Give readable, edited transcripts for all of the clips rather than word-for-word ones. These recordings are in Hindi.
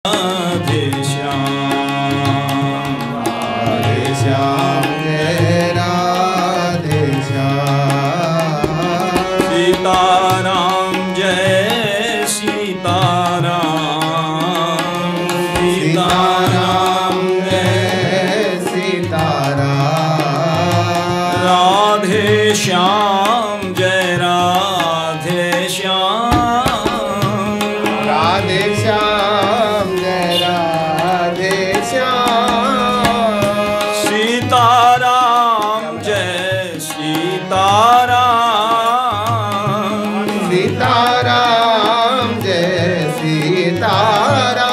राधे श्याम जय राधे श्याम। सीताराम जय सीताराम, सीताराम जय सीताराम। राधे श्याम जय राधे श्याम, राधे श्याम जय राधे श्याम। सीताराम जय सीताराम, सीताराम जय सीताराम।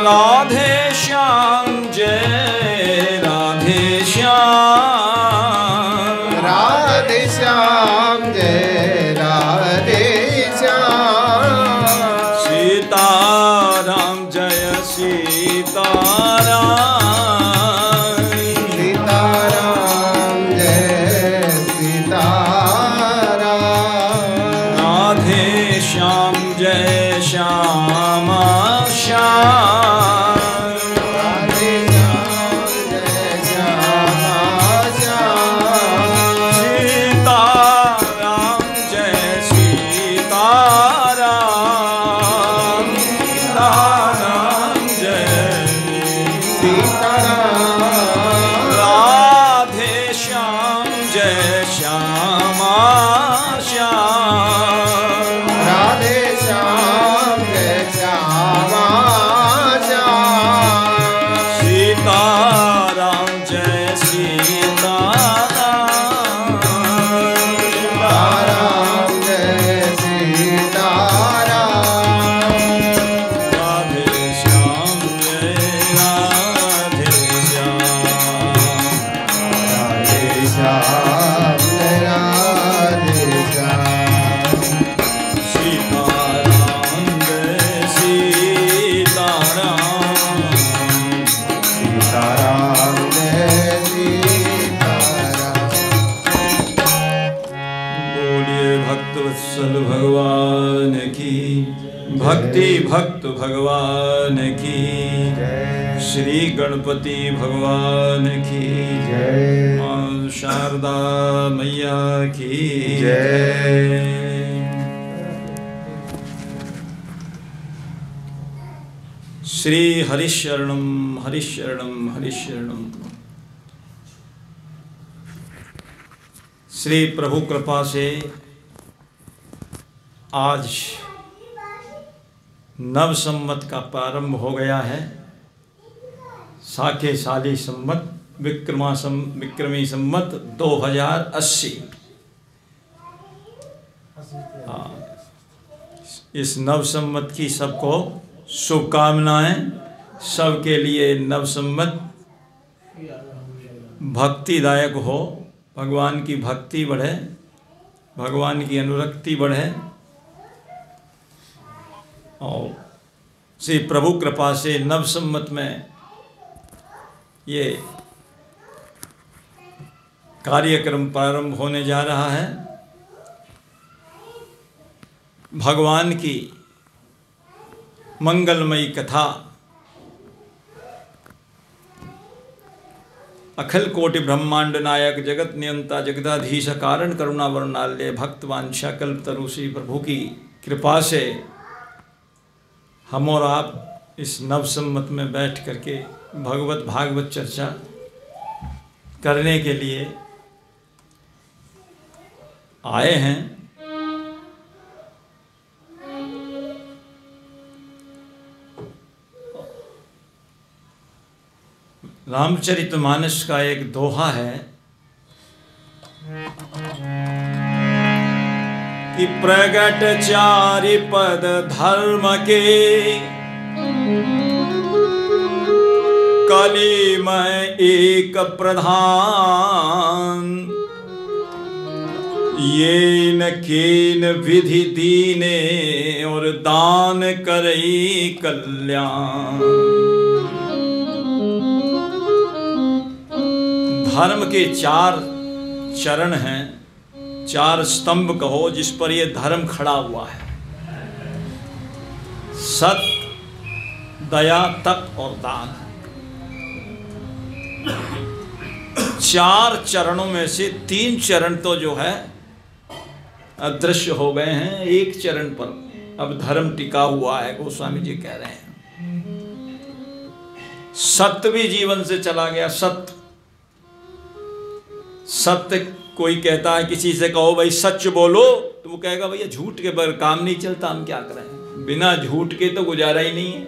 राधे श्याम जय राधे श्याम, राधे श्याम जय राधे श्याम। सीताराम जय सीताराम, सीताराम जय सीताराम। राधे श्याम जय श्याम श्याम, राधे श्याम जय श्याम श्याम। सीताराम जय सीताराम, सीताराम जय सीताराम। राधे श्याम जय श्याम श्याम, राधे श्याम जय श्याम श्याम। सीताराम जय सीताराम, सीताराम जय सीताराम। राधे श्याम जय राधे श्याम, राधे श्याम जय राधे श्याम। सीताराम जय सीताराम, सीताराम जय सीताराम। बोलिए भक्तवत्सल भगवान की, भक्ति भक्त भगवान की, श्री गणपति भगवान की जय, मां शारदा मैया की जय। श्री हरिशरणम हरिशरणम हरिशरणम। श्री प्रभु कृपा से आज नव संवत का प्रारंभ हो गया है। साके साली संवत विक्रमी संवत 2080। इस नव संवत की सबको शुभकामनाएं। सबके लिए नव संवत भक्तिदायक हो, भगवान की भक्ति बढ़े, भगवान की अनुरक्ति बढ़े और श्री प्रभु कृपा से नव संवत में ये कार्यक्रम प्रारंभ होने जा रहा है। भगवान की मंगलमयी कथा अखिल कोटि ब्रह्मांड नायक जगत नियंता जगदाधीश कारण करुणा वर्णाल्य भक्तवांछा कल्पतरु श्री प्रभु की कृपा से हम और आप इस नव संवत में बैठ करके भगवत भागवत चर्चा करने के लिए आए हैं। रामचरितमानस का एक दोहा है कि प्रगट चारि पद धर्म के, कली में एक प्रधान। ये न केन विधि दीने और दान करई कल्याण। धर्म के 4 चरण हैं, 4 स्तंभ कहो जिस पर ये धर्म खड़ा हुआ है। सत्य, दया, तप और दान। 4 चरणों में से 3 चरण तो जो है अदृश्य हो गए हैं, 1 चरण पर अब धर्म टिका हुआ है। गोस्वामी जी कह रहे हैं सत्य भी जीवन से चला गया। सत्य कोई कहता है किसी से कहो भाई सच बोलो, तो वो कहेगा भैया झूठ के बगैर काम नहीं चलता, हम क्या करें, बिना झूठ के तो गुजारा ही नहीं है।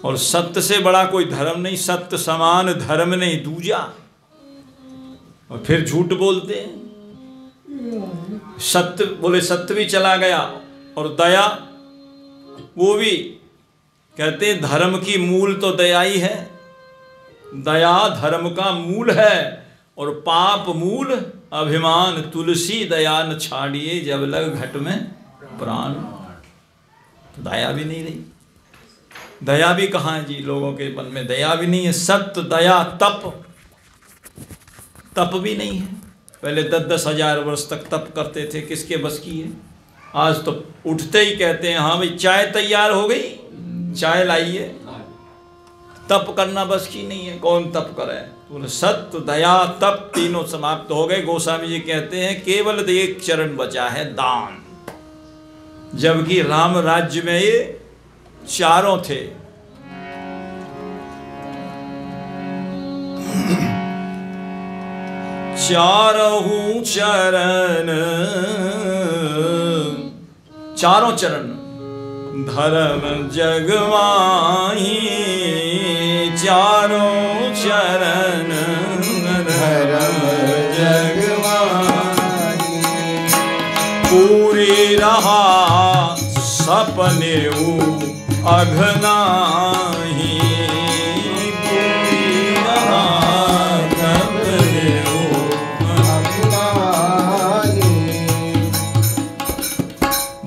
और सत्य से बड़ा कोई धर्म नहीं, सत्य समान धर्म नहीं दूजा। और फिर झूठ बोलते हैं। सत्य बोले सत्य भी चला गया, और दया वो भी कहते हैं धर्म की मूल तो दया ही है। दया धर्म का मूल है, और पाप मूल अभिमान। तुलसी दया न छाड़िए, जब लग घट में प्राण। तो दया भी नहीं रही। दया भी कहाँ है जी, लोगों के मन में दया भी नहीं है। सत्य, दया, तप भी नहीं है। पहले 10-10 हजार वर्ष तक तप करते थे, किसके बस की है। आज तो उठते ही कहते हैं हाँ भाई चाय तैयार हो गई, चाय लाइए। तप करना बस की नहीं है, कौन तप करे। तो सत्य, दया, तप तीनों समाप्त हो गए। गोस्वामी जी कहते हैं केवल 1 चरण बचा है, दान। जबकि राम राज्य में ये 4 थे। चारों चरण धर्म जगवाही, चारों चरण धर्म जगवाही। पूरी रहा सपने अघनाही, पूरी रहा सपने अघनाही।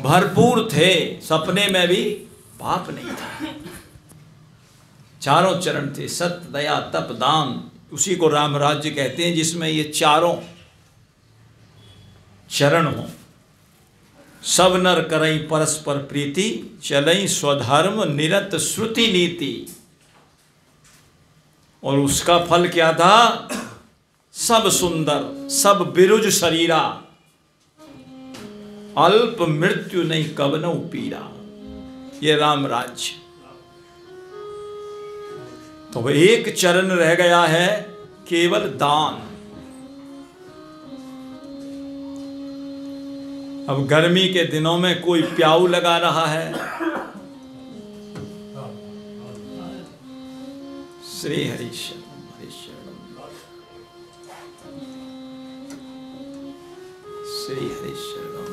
भरपूर थे, सपने में भी पाप नहीं था। 4 चरण थे, सत्य, दया, तप, दान। उसी को राम राज्य कहते हैं, जिसमें ये 4 चरण हो। सब नर करई परस्पर प्रीति, चलई स्वधर्म निरत श्रुति नीति। और उसका फल क्या था, सब सुंदर, सब बिरुज शरीरा, अल्प मृत्यु नहीं कवनो पीड़ा। ये राम राज्य। तो 1 चरण रह गया है, केवल दान। अब गर्मी के दिनों में कोई प्याऊ लगा रहा है। श्री हरि शरणम, हरि शरणम, श्री हरि शरणम।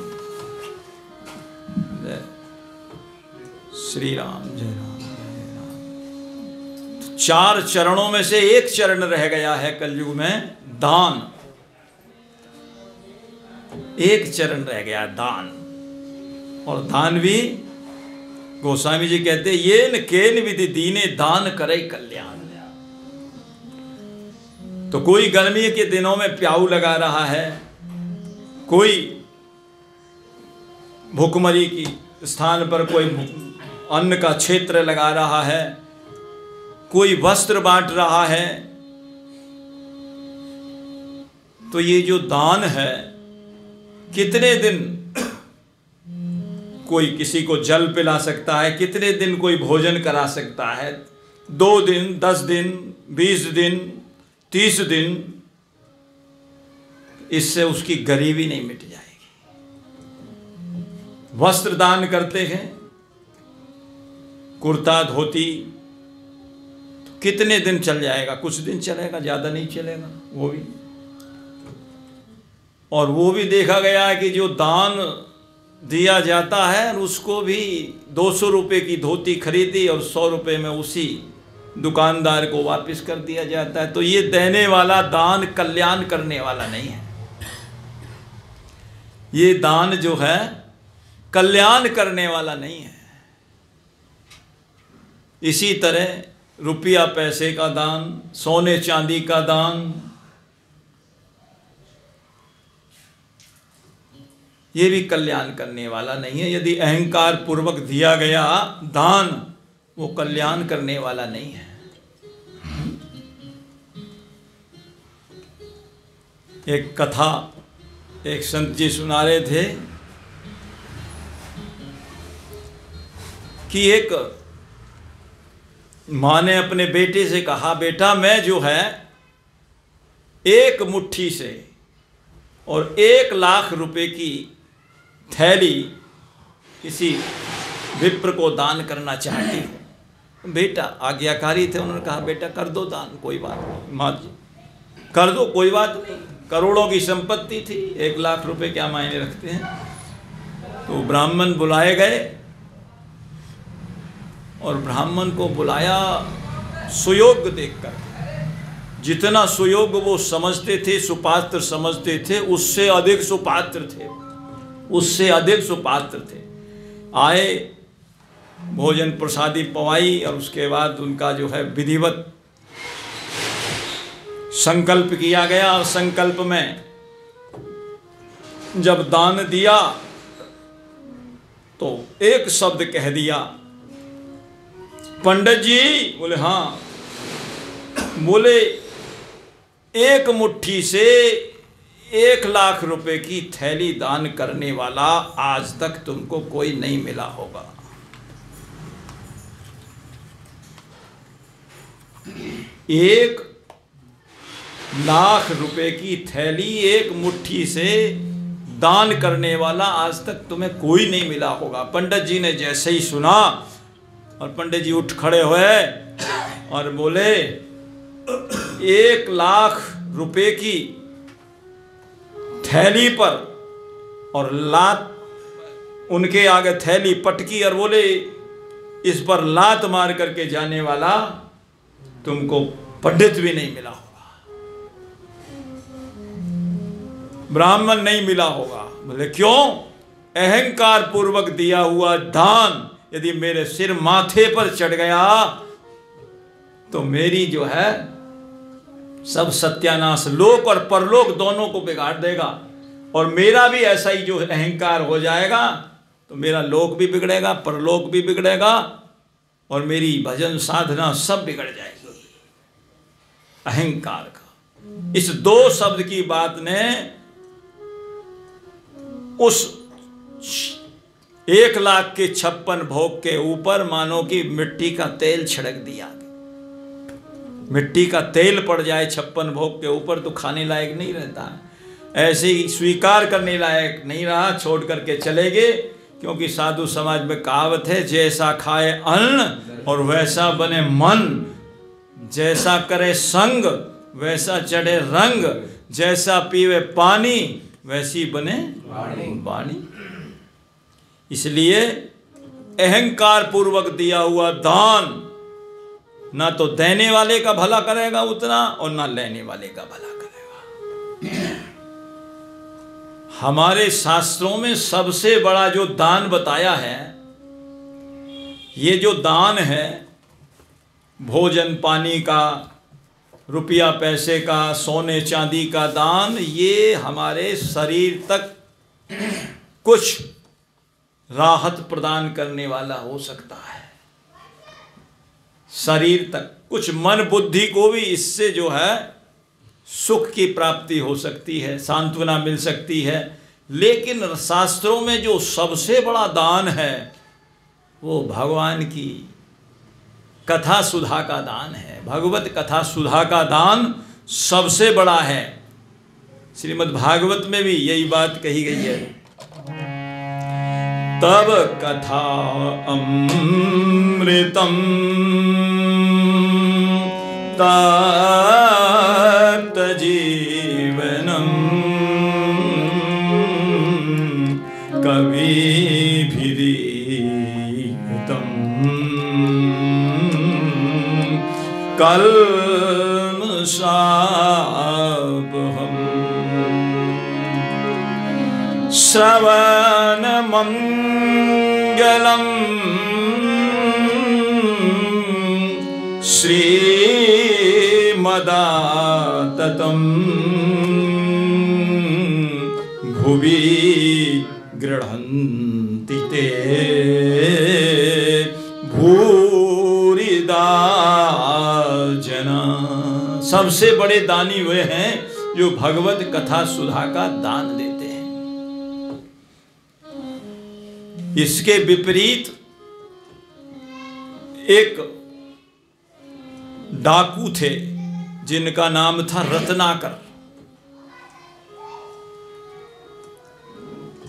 जय श्री राम, जय राम, जय राम। 4 चरणों में से 1 चरण रह गया है कलयुग में, दान। 1 चरण रह गया, दान। और दान भी गोस्वामी जी कहते ये न केन विधि दीने दान करे कल्याण। तो कोई गर्मी के दिनों में प्याऊ लगा रहा है, कोई भूखमरी की स्थान पर कोई अन्न का क्षेत्र लगा रहा है, कोई वस्त्र बांट रहा है। तो ये जो दान है, कितने दिन कोई किसी को जल पिला सकता है, कितने दिन कोई भोजन करा सकता है, 2 दिन, 10 दिन, 20 दिन, 30 दिन, इससे उसकी गरीबी नहीं मिट जाएगी। वस्त्र दान करते हैं, कुर्ता धोती, तो कितने दिन चल जाएगा, कुछ दिन चलेगा, ज्यादा नहीं चलेगा वो भी। और वो भी देखा गया है कि जो दान दिया जाता है उसको भी 200 रुपये की धोती खरीदी और 100 रुपये में उसी दुकानदार को वापस कर दिया जाता है। तो ये देने वाला दान कल्याण करने वाला नहीं है। ये दान जो है कल्याण करने वाला नहीं है। इसी तरह रुपया पैसे का दान, सोने चांदी का दान, ये भी कल्याण करने वाला नहीं है। यदि अहंकार पूर्वक दिया गया दान वो कल्याण करने वाला नहीं है। एक कथा एक संत जी सुना रहे थे कि एक माँ ने अपने बेटे से कहा, बेटा मैं जो है एक मुट्ठी से और 1 लाख रुपए की थैली किसी विप्र को दान करना चाहती हूँ। बेटा आज्ञाकारी थे, उन्होंने कहा बेटा कर दो दान, कोई बात नहीं माँ जी, कर दो कोई बात नहीं। करोड़ों की संपत्ति थी, 1 लाख रुपए क्या मायने रखते हैं। तो ब्राह्मण बुलाए गए और ब्राह्मण को बुलाया सुयोग्य देखकर, जितना सुयोग्य वो समझते थे, सुपात्र समझते थे, उससे अधिक सुपात्र थे, उससे अधिक सुपात्र थे। आए, भोजन प्रसादी पवाई और उसके बाद उनका जो है विधिवत संकल्प किया गया। और संकल्प में जब दान दिया तो एक शब्द कह दिया, पंडित जी। बोले हाँ। बोले 1 मुट्ठी से 1 लाख रुपए की थैली दान करने वाला आज तक तुमको कोई नहीं मिला होगा। 1 लाख रुपए की थैली 1 मुट्ठी से दान करने वाला आज तक तुम्हें कोई नहीं मिला होगा। पंडित जी ने जैसे ही सुना और पंडित जी उठ खड़े हुए और बोले 1 लाख रुपए की थैली पर, और लात उनके आगे थैली पटकी और बोले इस पर लात मार करके जाने वाला तुमको पंडित भी नहीं मिला होगा, ब्राह्मण नहीं मिला होगा। बोले क्यों? अहंकार पूर्वक दिया हुआ दान यदि मेरे सिर माथे पर चढ़ गया तो मेरी जो है सब सत्यानाश, लोक और परलोक दोनों को बिगाड़ देगा। और मेरा भी ऐसा ही जो अहंकार हो जाएगा तो मेरा लोक भी बिगड़ेगा, परलोक भी बिगड़ेगा और मेरी भजन साधना सब बिगड़ जाएगी। अहंकार का इस 2 शब्द की बात ने उस 1 लाख के 56 भोग के ऊपर मानो कि मिट्टी का तेल छिड़क दिया। मिट्टी का तेल पड़ जाए 56 भोग के ऊपर तो खाने लायक नहीं रहता है। ऐसे ही स्वीकार करने लायक नहीं रहा, छोड़ करके चले गए। क्योंकि साधु समाज में कहावत है, जैसा खाए अन्न और वैसा बने मन, जैसा करे संग वैसा चढ़े रंग, जैसा पीवे पानी वैसी बने वाणी। इसलिए अहंकार पूर्वक दिया हुआ दान ना तो देने वाले का भला करेगा उतना और ना लेने वाले का भला करेगा। हमारे शास्त्रों में सबसे बड़ा जो दान बताया है, ये जो दान है भोजन पानी का, रुपया पैसे का, सोने चांदी का दान, ये हमारे शरीर तक कुछ राहत प्रदान करने वाला हो सकता है। शरीर तक कुछ, मन बुद्धि को भी इससे जो है सुख की प्राप्ति हो सकती है, सांत्वना मिल सकती है। लेकिन शास्त्रों में जो सबसे बड़ा दान है वो भगवान की कथा सुधा का दान है। भगवत कथा सुधा का दान सबसे बड़ा है। श्रीमद् भागवत में भी यही बात कही गई है, तब कथा अमृतम तप्त जीवनम कविभिरीतम कल्मषापहम् श्रवणमङ्गलम् श्रीमदाततं भुवि गृह्णन्ति ते भू जना। सबसे बड़े दानी वे हैं जो भगवत कथा सुधा का दान देते हैं। इसके विपरीत एक डाकू थे जिनका नाम था रत्नाकर,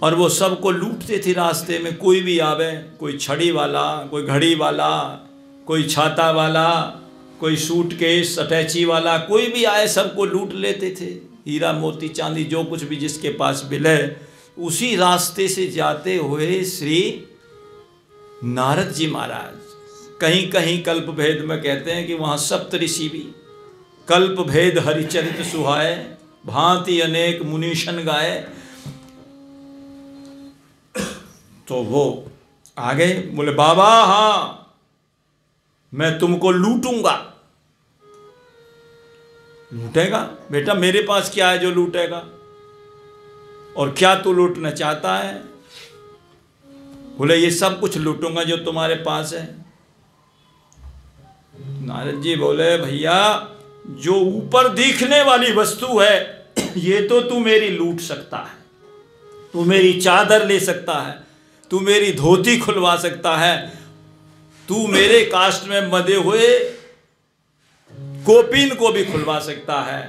और वो सबको लूटते थे रास्ते में। कोई भी आवे, कोई छड़ी वाला, कोई घड़ी वाला, कोई छाता वाला, कोई सूटकेस अटैची वाला, कोई भी आए सबको लूट लेते थे। हीरा मोती चांदी जो कुछ भी जिसके पास मिले। उसी रास्ते से जाते हुए श्री नारद जी महाराज, कहीं कहीं कल्प भेद में कहते हैं कि वहाँ सप्तऋषि भी कल्प भेद हरिचरित सुहाए, भांति अनेक मुनीशन गाए। तो वो आ गए, बोले बाबा हाँ मैं तुमको लूटूंगा। लूटेगा? बेटा मेरे पास क्या है जो लूटेगा? और क्या तू लूटना चाहता है? बोले ये सब कुछ लूटूंगा जो तुम्हारे पास है। नारद जी बोले भैया जो ऊपर दिखने वाली वस्तु है ये तो तू मेरी लूट सकता है, तू मेरी चादर ले सकता है, तू मेरी धोती खुलवा सकता है, तू मेरे कास्ट में मदे हुए कोपीन को भी खुलवा सकता है,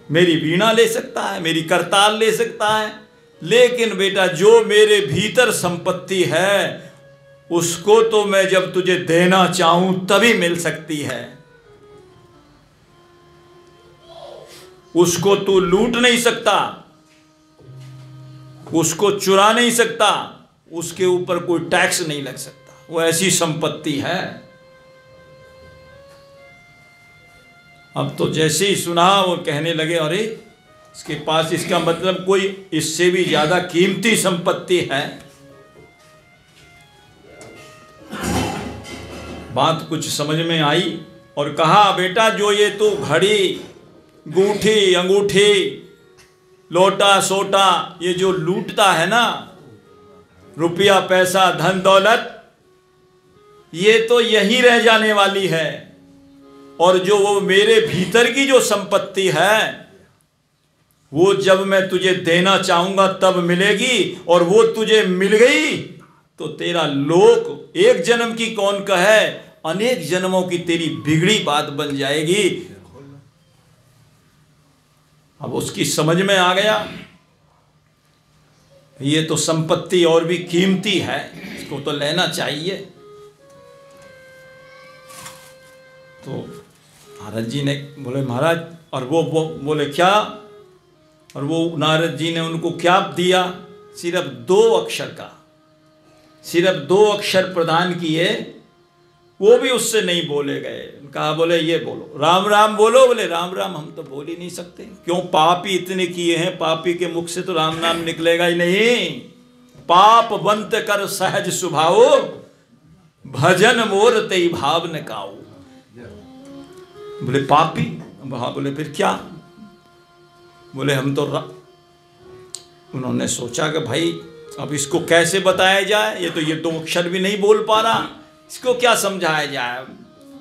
मेरी वीणा ले सकता है, मेरी करताल ले सकता है, लेकिन बेटा जो मेरे भीतर संपत्ति है उसको तो मैं जब तुझे देना चाहूं तभी मिल सकती है। उसको तू लूट नहीं सकता, उसको चुरा नहीं सकता, उसके ऊपर कोई टैक्स नहीं लग सकता, वो ऐसी संपत्ति है। अब तो जैसे ही सुना वो कहने लगे अरे इसके पास, इसका मतलब कोई इससे भी ज्यादा कीमती संपत्ति है। बात कुछ समझ में आई और कहा बेटा जो ये तो घड़ी, गूठी, अंगूठी, लोटा सोटा ये जो लूटता है ना, रुपया पैसा धन दौलत, ये तो यहीं रह जाने वाली है। और जो वो मेरे भीतर की जो संपत्ति है वो जब मैं तुझे देना चाहूंगा तब मिलेगी, और वो तुझे मिल गई तो तेरा लोक एक जन्म की कौन कहे, अनेक जन्मों की तेरी बिगड़ी बात बन जाएगी। अब उसकी समझ में आ गया ये तो संपत्ति और भी कीमती है, इसको तो लेना चाहिए। तो नारद जी ने बोले महाराज, और वो बोले क्या? और वो नारद जी ने उनको क्या दिया? सिर्फ 2 अक्षर का, सिर्फ 2 अक्षर प्रदान किए, वो भी उससे नहीं बोले गए। कहा बोले ये बोलो, राम राम बोलो। बोले राम राम हम तो बोल ही नहीं सकते, क्यों? पापी इतने किए हैं, पापी के मुख से तो राम नाम निकलेगा ही नहीं। पाप बंत कर सहज सुभाओ, भजन मोर ते भाव न काऊ। बोले पापी? बोले फिर क्या? बोले हम तो उन्होंने सोचा कि भाई अब इसको कैसे बताया जाए, ये तो ये 2 अक्षर भी नहीं बोल पा रहा, इसको क्या समझाया जाए।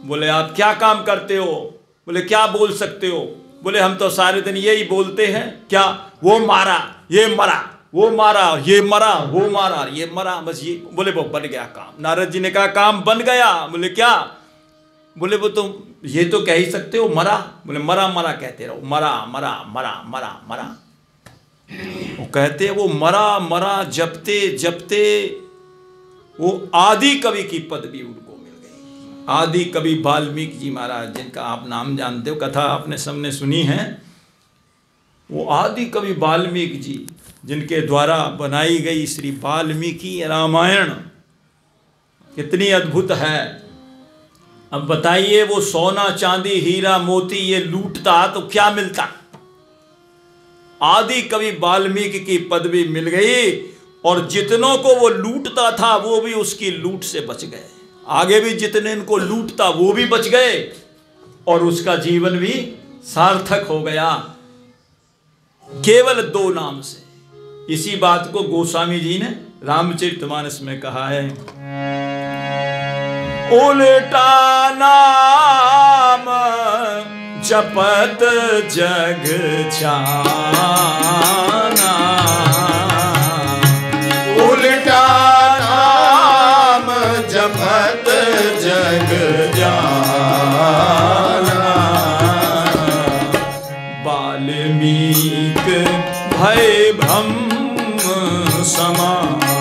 बोले आप क्या काम करते हो? बोले क्या बोल सकते हो? बोले हम तो सारे दिन यही बोलते हैं। क्या? वो मारा, ये मरा, वो मारा, ये मरा, वो मारा, ये मरा, बस ये। बोले वो बन गया काम। नारद जी ने कहा काम बन गया? बोले क्या? बोले वो तो ये तो कह ही सकते हो मरा। बोले मरा मरा कहते रहो, मरा मरा मरा मरा मरा। वो कहते हैं वो मरा मरा जपते जपते वो आदि कवि की पदवी उनको मिल गई। आदि कवि वाल्मीकि जी महाराज, जिनका आप नाम जानते हो, कथा आपने सबने सुनी है। वो आदि कवि वाल्मीकि जी जिनके द्वारा बनाई गई श्री वाल्मीकि रामायण कितनी अद्भुत है। अब बताइए वो सोना चांदी हीरा मोती ये लूटता तो क्या मिलता? आदि कवि वाल्मीकि की पदवी मिल गई, और जितनों को वो लूटता था वो भी उसकी लूट से बच गए। आगे भी जितने इनको लूटता वो भी बच गए, और उसका जीवन भी सार्थक हो गया केवल 2 नाम से। इसी बात को गोस्वामी जी ने रामचरितमानस में कहा है। उल्टा नाम जपत जग जाना, उल्टा नाम जपत जग जाना। वाल्मीक भय ब्रह्म समाना,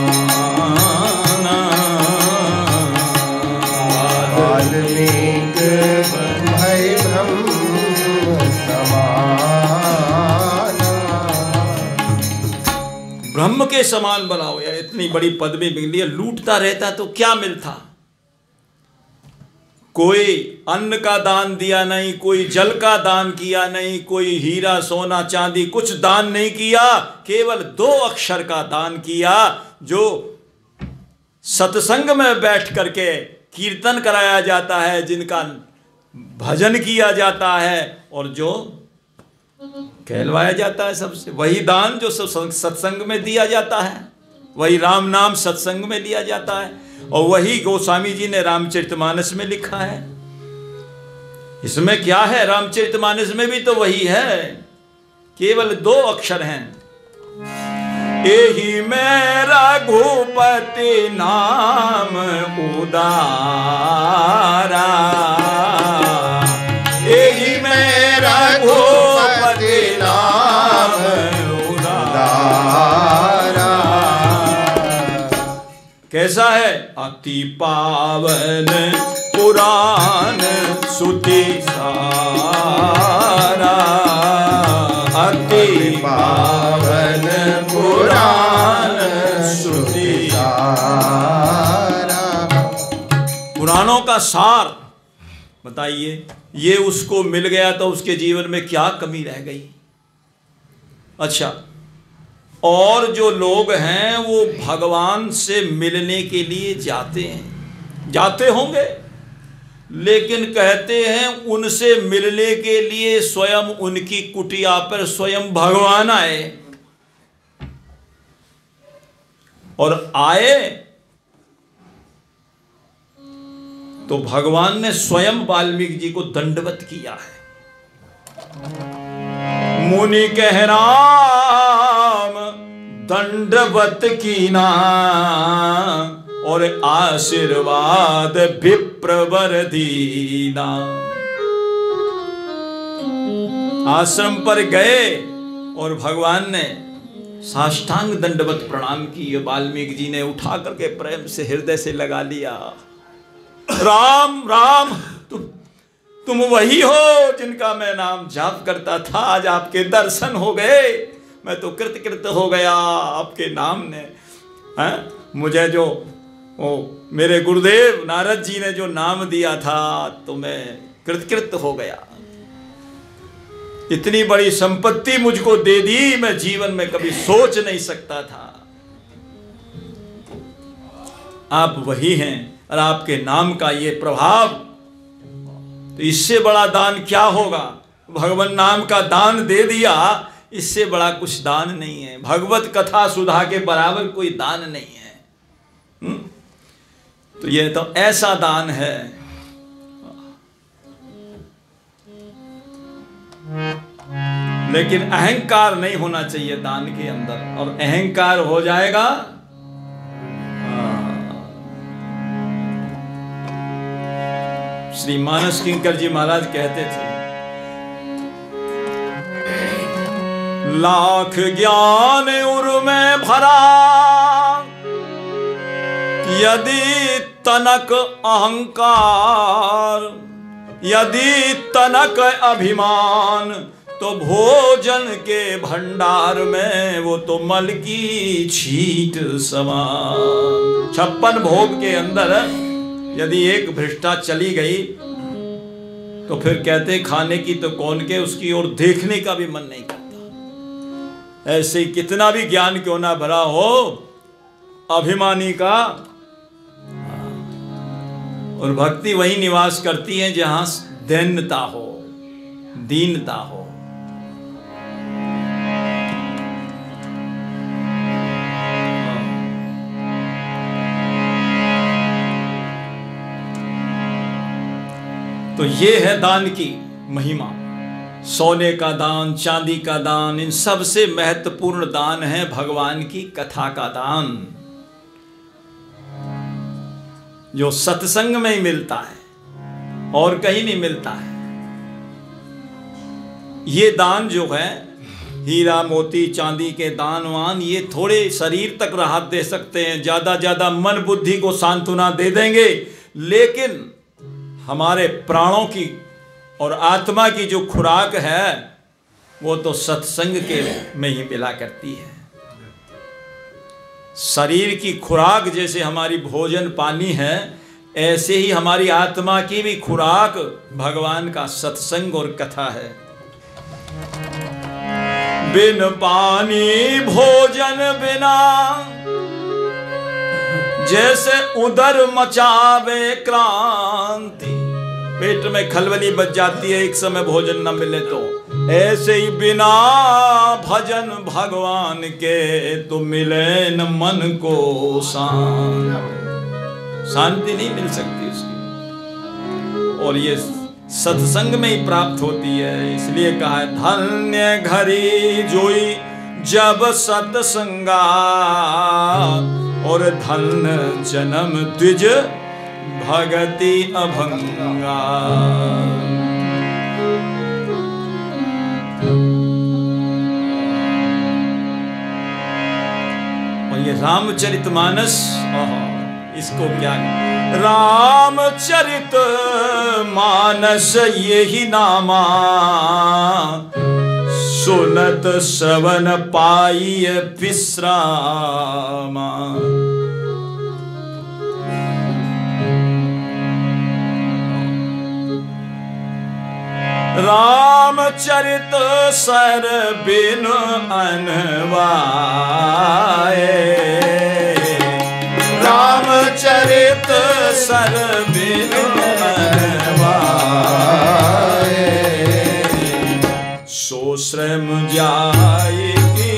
वाल्मीक भय ब्रह्म समाना। ब्रह्म के समान बनाओ यार, इतनी बड़ी पदवी मिल रही है। लूटता रहता तो क्या मिलता? कोई अन्न का दान दिया नहीं, कोई जल का दान किया नहीं, कोई हीरा सोना चांदी कुछ दान नहीं किया, केवल 2 अक्षर का दान किया, जो सत्संग में बैठ करके कीर्तन कराया जाता है, जिनका भजन किया जाता है और जो कहलवाया जाता है सबसे, वही दान जो सत्संग में दिया जाता है, वही राम नाम सत्संग में लिया जाता है, और वही गोस्वामी जी ने रामचरितमानस में लिखा है। इसमें क्या है? रामचरितमानस में भी तो वही है, केवल 2 अक्षर हैं। एहि में रघुपति नाम उदारा, एहि में रघुपति नाम उदारा। कैसा है? अति पावन पुराण सुति सारा, अति पावन पुराण सुति सारा। पुराणों का सार बताइए, ये उसको मिल गया तो उसके जीवन में क्या कमी रह गई? अच्छा, और जो लोग हैं वो भगवान से मिलने के लिए जाते हैं, जाते होंगे, लेकिन कहते हैं उनसे मिलने के लिए स्वयं उनकी कुटिया पर स्वयं भगवान आए, और आए तो भगवान ने स्वयं वाल्मीकि जी को दंडवत किया है। मुनि कह राम दंडवत कीना, और आशीर्वाद विप्रवर दीना। आश्रम पर गए और भगवान ने साष्टांग दंडवत प्रणाम की। वाल्मीकि जी ने उठा करके प्रेम से हृदय से लगा लिया। राम राम, तुम वही हो जिनका मैं नाम जाप करता था, आज आपके दर्शन हो गए, मैं तो कृतकृत हो गया आपके नाम ने। मुझे जो मेरे गुरुदेव नारद जी ने जो नाम दिया था तो मैं कृतकृत हो गया। इतनी बड़ी संपत्ति मुझको दे दी, मैं जीवन में कभी सोच नहीं सकता था। आप वही हैं और आपके नाम का ये प्रभाव, तो इससे बड़ा दान क्या होगा? भगवान नाम का दान दे दिया, इससे बड़ा कुछ दान नहीं है। भगवत कथा सुधा के बराबर कोई दान नहीं है। तो ये तो ऐसा दान है। लेकिन अहंकार नहीं होना चाहिए दान के अंदर, और अहंकार हो जाएगा श्री मानस किंकर जी महाराज कहते थे, लाख ज्ञान उर में भरा, यदि तनक अहंकार, यदि तनक अभिमान, तो भोजन के भंडार में वो तो मल की छींट समान। 56 भोग के अंदर यदि एक भ्रष्टा चली गई तो फिर कहते खाने की तो कौन के, उसकी ओर देखने का भी मन नहीं करता। ऐसे ही कितना भी ज्ञान क्यों ना भरा हो, अभिमानी का, और भक्ति वही निवास करती है जहां दैन्यता हो, दीनता हो। तो ये है दान की महिमा। सोने का दान, चांदी का दान, इन सबसे महत्वपूर्ण दान है भगवान की कथा का दान, जो सत्संग में ही मिलता है और कहीं नहीं मिलता है। ये दान जो है, हीरा मोती चांदी के दान वान, ये थोड़े शरीर तक राहत दे सकते हैं, ज्यादा मन बुद्धि को सांत्वना दे देंगे, लेकिन हमारे प्राणों की और आत्मा की जो खुराक है वो तो सत्संग के में ही मिला करती है। शरीर की खुराक जैसे हमारी भोजन पानी है, ऐसे ही हमारी आत्मा की भी खुराक भगवान का सत्संग और कथा है। बिन पानी भोजन बिना जैसे उदर मचावे क्रांति, पेट में खलबली बच जाती है एक समय भोजन न मिले तो, ऐसे ही बिना भजन भगवान के तो मिले न मन को शांति नहीं मिल सकती उसकी, और ये सत्संग में ही प्राप्त होती है। इसलिए कहा है धन्य घड़ी जोई जब सत्संगा, और धन्य जन्म द्विज भगति अभंगा। और ये रामचरितमानस, इसको क्या, रामचरित मानस यही नामा, सुनत श्रवण पाई विश्रामा। रामचरित सर बिन अनवाए, रामचरित सर बिन अनवाए, सो श्रम जाएगी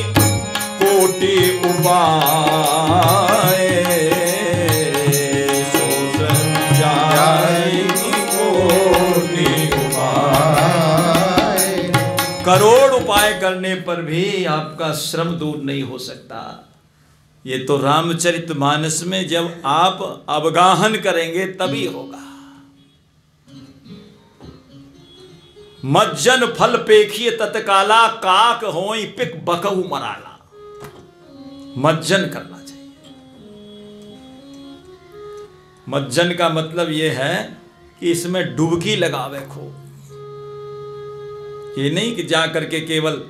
कोटि उपाय, सो श्रम जाएगी कोटि उपाय। करोड़ उपाय करने पर भी आपका श्रम दूर नहीं हो सकता। ये तो रामचरितमानस में जब आप अवगाहन करेंगे तभी होगा। मज्जन फल पेखिए तत्काला, काक होई पिक बकहु मराला। मज्जन करना चाहिए। मज्जन का मतलब यह है कि इसमें डुबकी लगावे खूब। ये नहीं कि जा करके केवल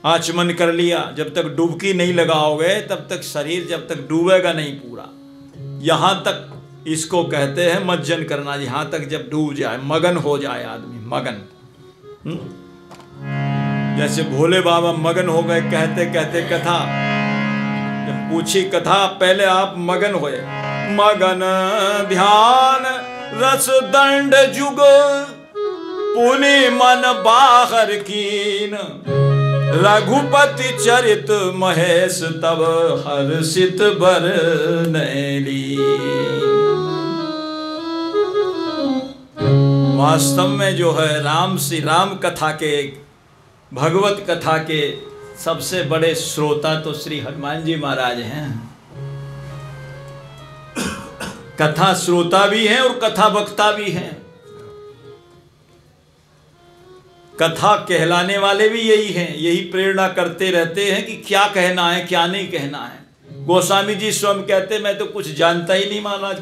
आचमन कर लिया, जब तक डुबकी नहीं लगाओगे तब तक शरीर जब तक डूबेगा नहीं पूरा। यहां तक इसको कहते हैं मज्जन करना, यहां तक जब डूब जाए, मगन हो जाए आदमी, मगन। जैसे भोले बाबा मगन हो गए कहते कहते कथा, जब पूछी कथा पहले आप मगन होए। मगन ध्यान रस दंड जुग पुनि मन बाहर कीन, रघुपति चरित महेश तब हर्षित बरनैली। वास्तव में जो है राम श्री राम कथा के, भगवत कथा के सबसे बड़े श्रोता तो श्री हनुमान जी महाराज हैं। कथा श्रोता भी हैं और कथा वक्ता भी हैं। कथा कहलाने वाले भी यही हैं, यही प्रेरणा करते रहते हैं कि क्या कहना है क्या नहीं कहना है। गोस्वामी जी स्वयं कहते मैं तो कुछ जानता ही नहीं महाराज।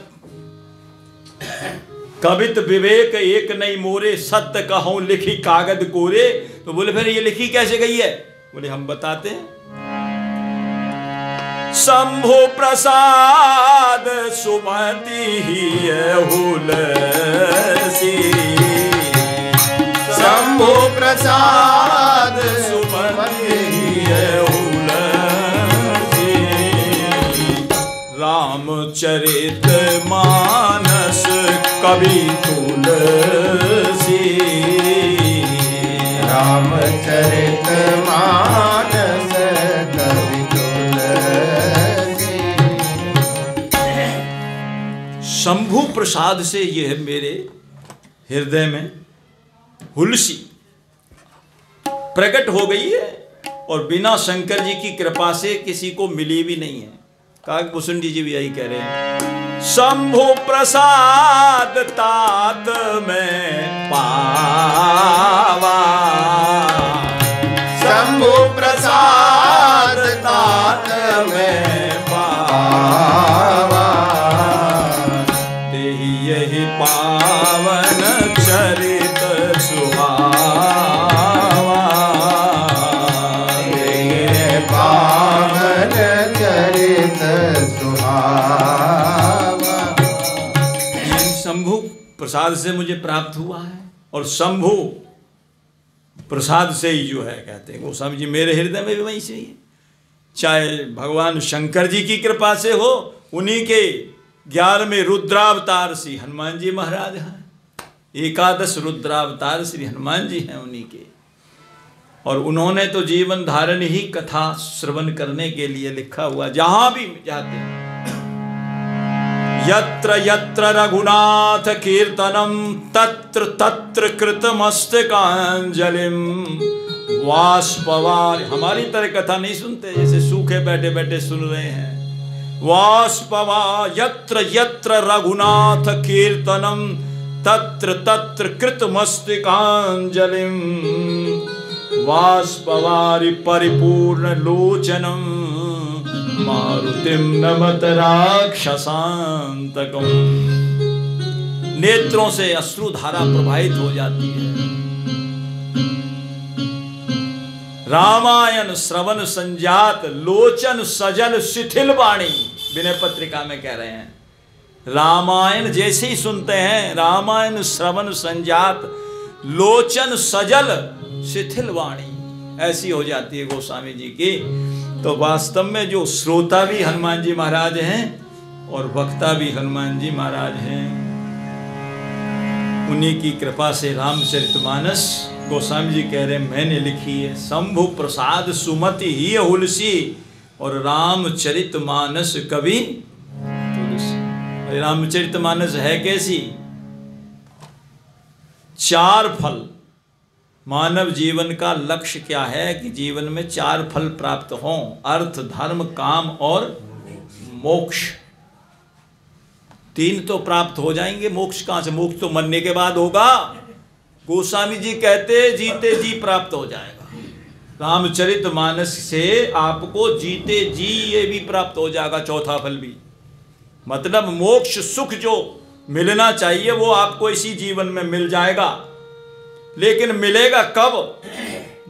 कवित विवेक एक नहीं मोरे, सत्य कहूं लिखी कागज कोरे। तो बोले फिर ये लिखी कैसे गई है? बोले हम बताते हैं। शंभु प्रसाद सुमति ही हुलसी, शंभु प्रसाद सुमति ही हुलसी, रामचरित मानस कवि तुलसी, रामचरित मानस कवि तुलसी। शंभु प्रसाद से यह मेरे हृदय में हुलसी प्रकट हो गई है और बिना शंकर जी की कृपा से किसी को मिली भी नहीं है। काकभूषण जी भी यही कह रहे हैं, शंभु प्रसाद तात में पावा, शंभु प्रसाद तात में पावा, तेहि यही पावन चरित सुहावा, तेहि पावन चरित सुहावा। शंभु प्रसाद से मुझे प्राप्त हुआ है और शंभु प्रसाद से ही जो है कहते हैं गोस्वामी जी मेरे हृदय में भी वहीं से ही है। चाहे भगवान शंकर जी की कृपा से हो, उन्हीं के 11वें रुद्रावतार श्री हनुमान जी महाराज हैं, 11 रुद्रावतार श्री हनुमान जी हैं उन्हीं के, और उन्होंने तो जीवन धारण ही कथा श्रवण करने के लिए लिखा हुआ। जहां भी जाते हैं, यत्र यत्र रघुनाथ कीर्तनम तत्र तत्र कृतमस्तकांजलिम वाष्पवारि। हमारी तरह कथा नहीं सुनते जैसे सूखे बैठे बैठे सुन रहे हैं। वाष्पवा यत्र यत्र रघुनाथ कीर्तनम तत्र तत्र कृतमस्तकांजलिम वाष्पवारि परिपूर्ण लोचनम मारुतिम नमत राक्षसांतकम। नेत्रों से अश्रुधारा प्रवाहित हो जाती है। रामायण श्रवण संजात लोचन सजल शिथिल वाणी, विनय पत्रिका में कह रहे हैं। रामायण जैसे ही सुनते हैं, रामायण श्रवण संजात लोचन सजल शिथिल वाणी ऐसी हो जाती है गोस्वामी जी की। तो वास्तव में जो श्रोता भी हनुमान जी महाराज हैं और वक्ता भी हनुमान जी महाराज हैं। उन्हीं की कृपा से रामचरितमानस गोस्वामी जी कह रहे हैं मैंने लिखी है। शंभु प्रसाद सुमति ही हुलसी और रामचरितमानस कवि तुलसी। रामचरितमानस है कैसी? 4 फल। मानव जीवन का लक्ष्य क्या है कि जीवन में 4 फल प्राप्त हों, अर्थ धर्म काम और मोक्ष। 3 तो प्राप्त हो जाएंगे, मोक्ष कहां से? मोक्ष तो मरने के बाद होगा। गोस्वामी जी कहते जीते जी प्राप्त हो जाएगा। रामचरितमानस से आपको जीते जी ये भी प्राप्त हो जाएगा, चौथा फल भी। मतलब मोक्ष सुख जो मिलना चाहिए वो आपको इसी जीवन में मिल जाएगा। लेकिन मिलेगा कब?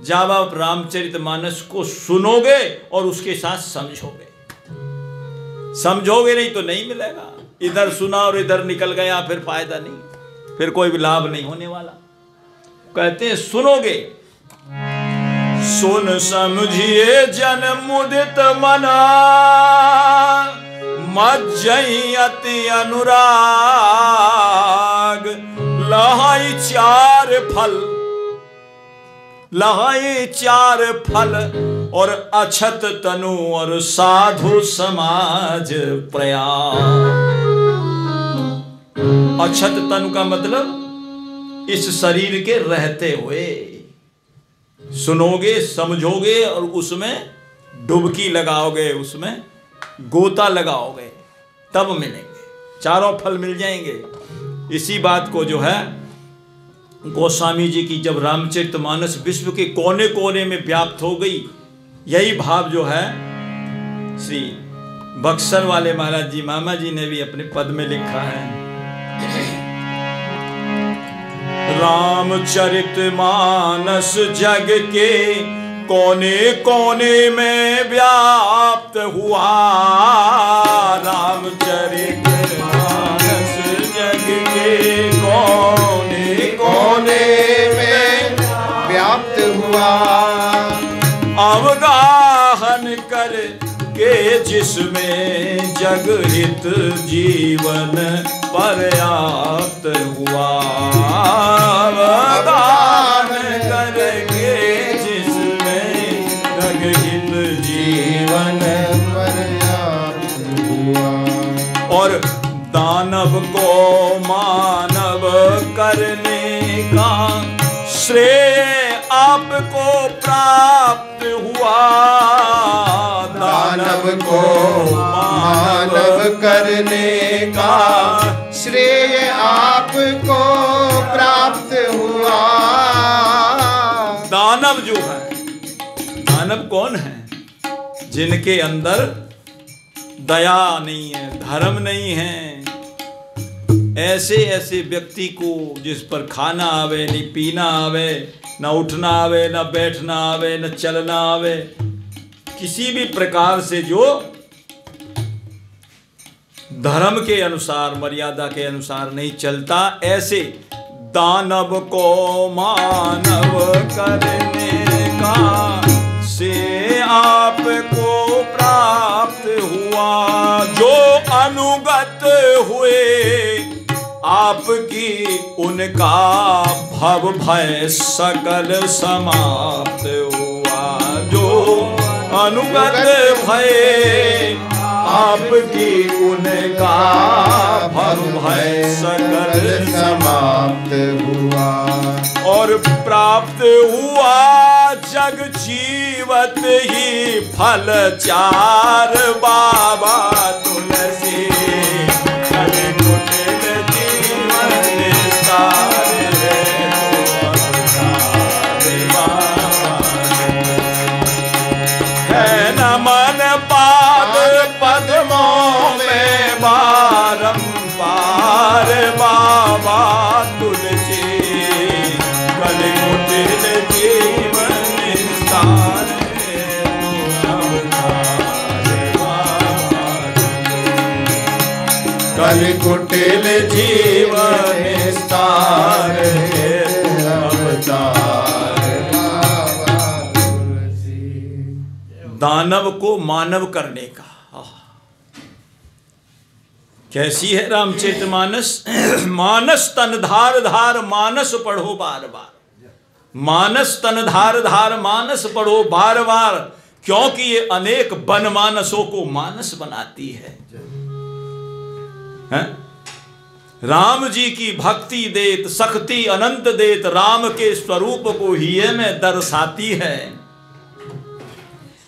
जब आप रामचरितमानस को सुनोगे और उसके साथ समझोगे। समझोगे नहीं तो नहीं मिलेगा। इधर सुना और इधर निकल गया, फिर फायदा नहीं, फिर कोई भी लाभ नहीं होने वाला। कहते हैं सुनोगे। सुन समझिए जन मुदित मना मज्जई अति अनुराग लहाई 4 फल, लहाई 4 फल और अछत तनु और साधु समाज प्रयाग। अछत तनु का मतलब इस शरीर के रहते हुए सुनोगे, समझोगे और उसमें डुबकी लगाओगे, उसमें गोता लगाओगे, तब मिलेंगे। 4 फल मिल जाएंगे। इसी बात को जो है गोस्वामी जी की जब रामचरितमानस विश्व के कोने कोने में व्याप्त हो गई, यही भाव जो है श्री बक्सर वाले महाराज जी मामा जी ने भी अपने पद में लिखा है। रामचरितमानस जग के कोने कोने में व्याप्त हुआ। रामचरितमानस जग के कोने कोने में व्याप्त हुआ। अवगाहन कर के जिसमें जगहित जीवन पर्याप्त हुआ। अवगाहन कर के जिसमें जगहित जीवन पर्याप्त हुआ। और दान दानव को मानव करने का श्रेय आपको प्राप्त हुआ। दानव को मानव करने का श्रेय आपको प्राप्त हुआ। दानव जो है, दानव कौन है? जिनके अंदर दया नहीं है, धर्म नहीं है। ऐसे ऐसे व्यक्ति को जिस पर खाना आवे नहीं, पीना आवे, न उठना आवे, न बैठना आवे, न चलना आवे, किसी भी प्रकार से जो धर्म के अनुसार, मर्यादा के अनुसार नहीं चलता, ऐसे दानव को मानव करने का से आपको प्राप्त हुआ। जो अनुगत हुए आपकी, उनका भव भय सकल समाप्त हुआ। जो अनुगत भय आपकी, उनका भव भय सकल समाप्त हुआ। और प्राप्त हुआ जग जीवत ही फल चार। बाबा तुलसी कल कुटिल जीवन सारे है न मन पाद पद्मों में बारंबार। बाबा तुलसी कल कुटिल जीवन सारे कल कुटिल जीवन सारे दानव को मानव करने का। कैसी है रामचरितमानस? मानस तन धार धार मानस पढ़ो बार बार। मानस तन धार धार मानस पढ़ो बार बार, क्योंकि ये अनेक बनमानसों को मानस बनाती है। राम जी की भक्ति देत, शक्ति अनंत देत, राम के स्वरूप को ही में दर्शाती है।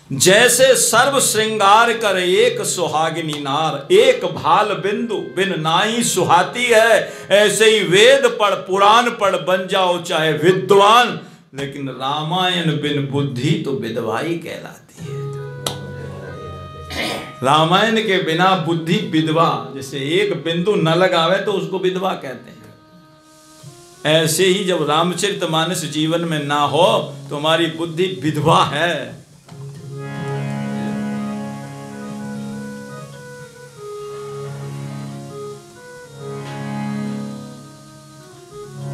जैसे सर्व श्रृंगार कर एक सुहागिनी नार, एक भाल बिंदु बिन नाई सुहाती है। ऐसे ही वेद पढ़, पुराण पढ़, बन जाओ चाहे विद्वान, लेकिन रामायण बिन बुद्धि तो विधवाई कहलाती है। रामायण के बिना बुद्धि विधवा, जैसे एक बिंदु न लगावे तो उसको विधवा कहते हैं। ऐसे ही जब रामचरितमानस जीवन में ना हो तो हमारी बुद्धि विधवा है।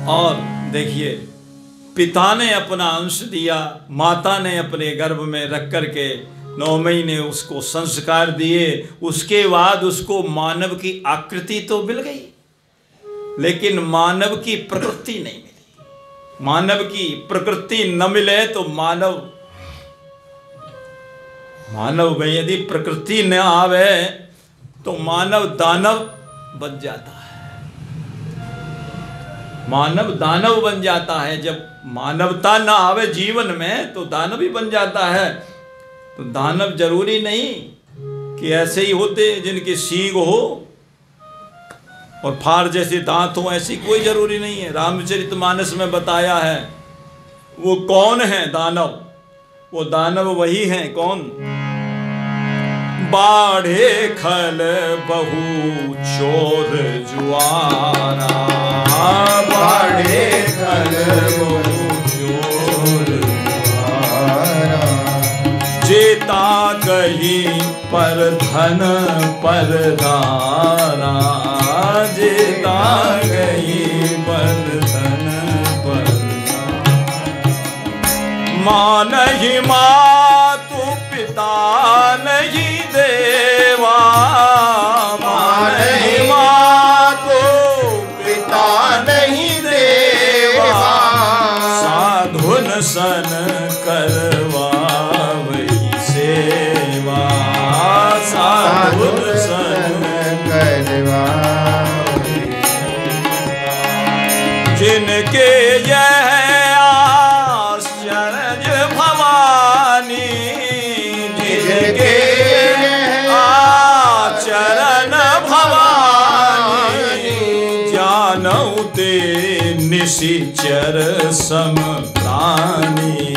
और देखिए, पिता ने अपना अंश दिया, माता ने अपने गर्भ में रख करके 9 महीने उसको संस्कार दिए। उसके बाद उसको मानव की आकृति तो मिल गई, लेकिन मानव की प्रकृति नहीं मिली। मानव की प्रकृति न मिले तो मानव में यदि प्रकृति न आवे तो मानव दानव बन जाता है। मानव दानव बन जाता है। जब मानवता ना आवे जीवन में तो दानव ही बन जाता है। तो दानव जरूरी नहीं कि ऐसे ही होते जिनकी सींग हो और फार जैसे दांत हो, ऐसी कोई जरूरी नहीं है। रामचरितमानस में बताया है वो कौन है दानव। वो दानव वही है कौन? बाढ़े खल बहु चोर जुआरा, बाढ़े खल बहु चोर जुआरा, जेता कहीं पर धन पर दारा, जेता कहीं पर धन पर माँ नहीं मातु पिता नहीं देवा, माँ नहीं मातु पिता नहीं देवा, साधुन सन करवा वही सेवा, साधुन सन करवा निशिचर सम प्राणी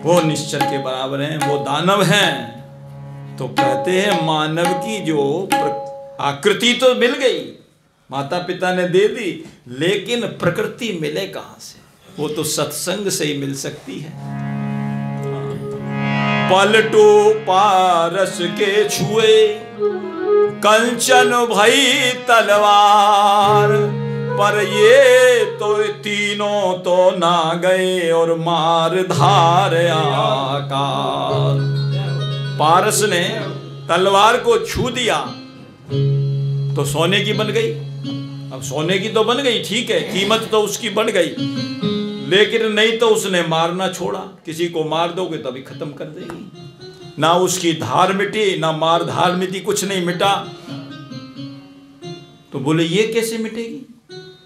वो निश्चर के बराबर हैं, वो दानव हैं। तो कहते हैं मानव की जो आकृति तो मिल गई, माता पिता ने दे दी, लेकिन प्रकृति मिले कहां से? वो तो सत्संग से ही मिल सकती है। पलटू पारस के छुए कंचन भई तलवार, पर ये तो तीनों तो ना गए और मार धार आकार। पारस ने तलवार को छू दिया तो सोने की बन गई। अब सोने की तो बन गई, ठीक है, कीमत तो उसकी बढ़ गई, लेकिन नहीं तो उसने मारना छोड़ा। किसी को मार दोगे तो अभी खत्म कर देगी। ना उसकी धार मिटी, ना मार धार मिटी, कुछ नहीं मिटा। तो बोले ये कैसे मिटेगी?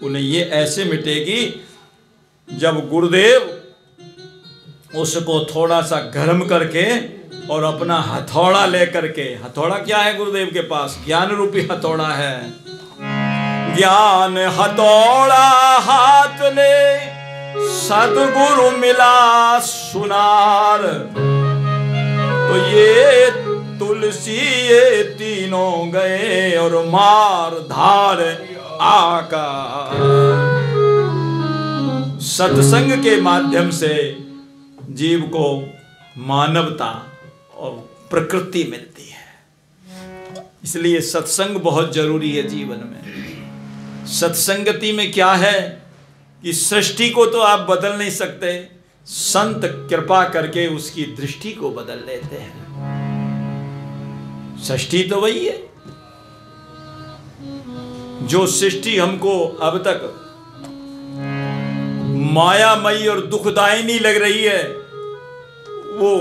बोले ये ऐसे मिटेगी जब गुरुदेव उसको थोड़ा सा गर्म करके और अपना हथौड़ा लेकर के, हथौड़ा क्या है गुरुदेव के पास? ज्ञान रूपी हथौड़ा है। ज्ञान हथौड़ा हाथ ले सदगुरु मिला सुनार, तो ये तुलसी ये तीनों गए और मार धार आकार। सत्संग के माध्यम से जीव को मानवता और प्रकृति मिलती है। इसलिए सत्संग बहुत जरूरी है जीवन में। सत्संगति में क्या है कि सृष्टि को तो आप बदल नहीं सकते, संत कृपा करके उसकी दृष्टि को बदल लेते हैं। सृष्टि तो वही है जो सृष्टि हमको अब तक मायामयी और दुखदायिनी लग रही है, वो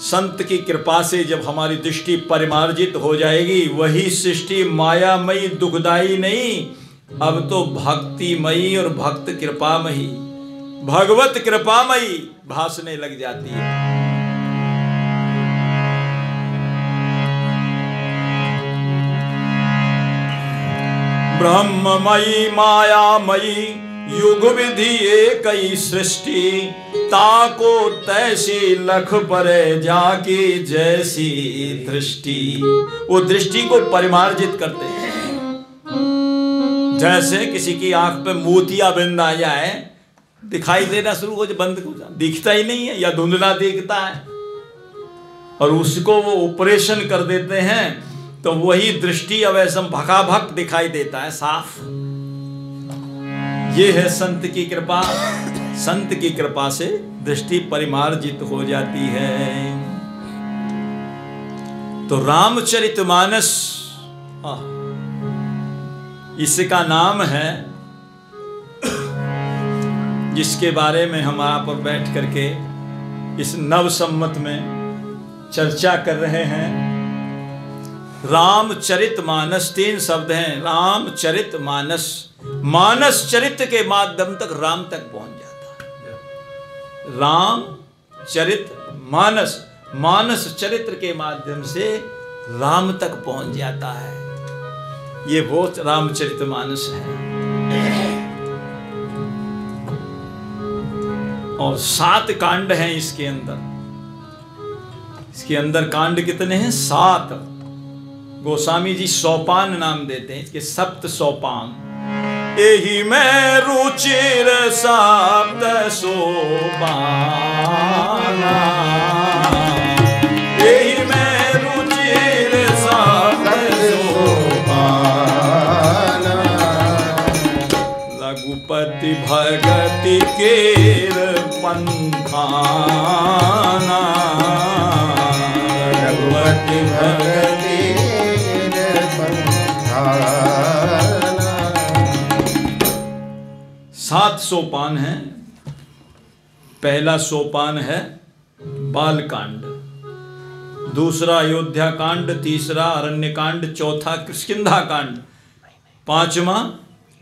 संत की कृपा से जब हमारी दृष्टि परिमार्जित हो जाएगी, वही सृष्टि मायामयी दुखदायी नहीं, अब तो भक्तिमयी और भक्त कृपामयी, भगवत कृपामयी भासने लग जाती है। ब्रह्ममयी मायामयी युग विधि एकई सृष्टि, ताको तैसी लख परे जाकी जैसी दृष्टि। वो दृष्टि को परिमार्जित करते हैं। जैसे किसी की आंख पे मोतिया बिंद आ जाए, दिखाई देना शुरू हो जाए, बंद हो जाए, दिखता ही नहीं है या धुंधला दिखता है, और उसको वो ऑपरेशन कर देते हैं तो वही दृष्टि अब ऐसा भकाभक दिखाई देता है साफ। ये है संत की कृपा। संत की कृपा से दृष्टि परिमार्जित हो जाती है। तो रामचरितमानस इसका नाम है, जिसके बारे में हम आप पर बैठ करके इस नव सम्मत में चर्चा कर रहे हैं। रामचरितमानस 3 शब्द हैं। रामचरितमानस, मानस चरित्र के माध्यम तक राम तक पहुंच जाता है। राम चरित मानस, मानस चरित्र के माध्यम से राम तक पहुंच जाता है। ये वो रामचरितमानस है। और 7 कांड हैं इसके अंदर। इसके अंदर कांड कितने हैं? 7। गोस्वामी जी सोपान नाम देते हैं इसके, 7 सोपान। एही में रुचिर सप्त सोपान, एही में रुचिर सप्त सोपान, लघुपति भगति केर पंथाना, रघुपति भगति 7 सोपान हैं। पहला सोपान है बालकांड, दूसरा अयोध्या कांड, तीसरा अरण्य कांड, चौथा किष्किंधा कांड, 5वां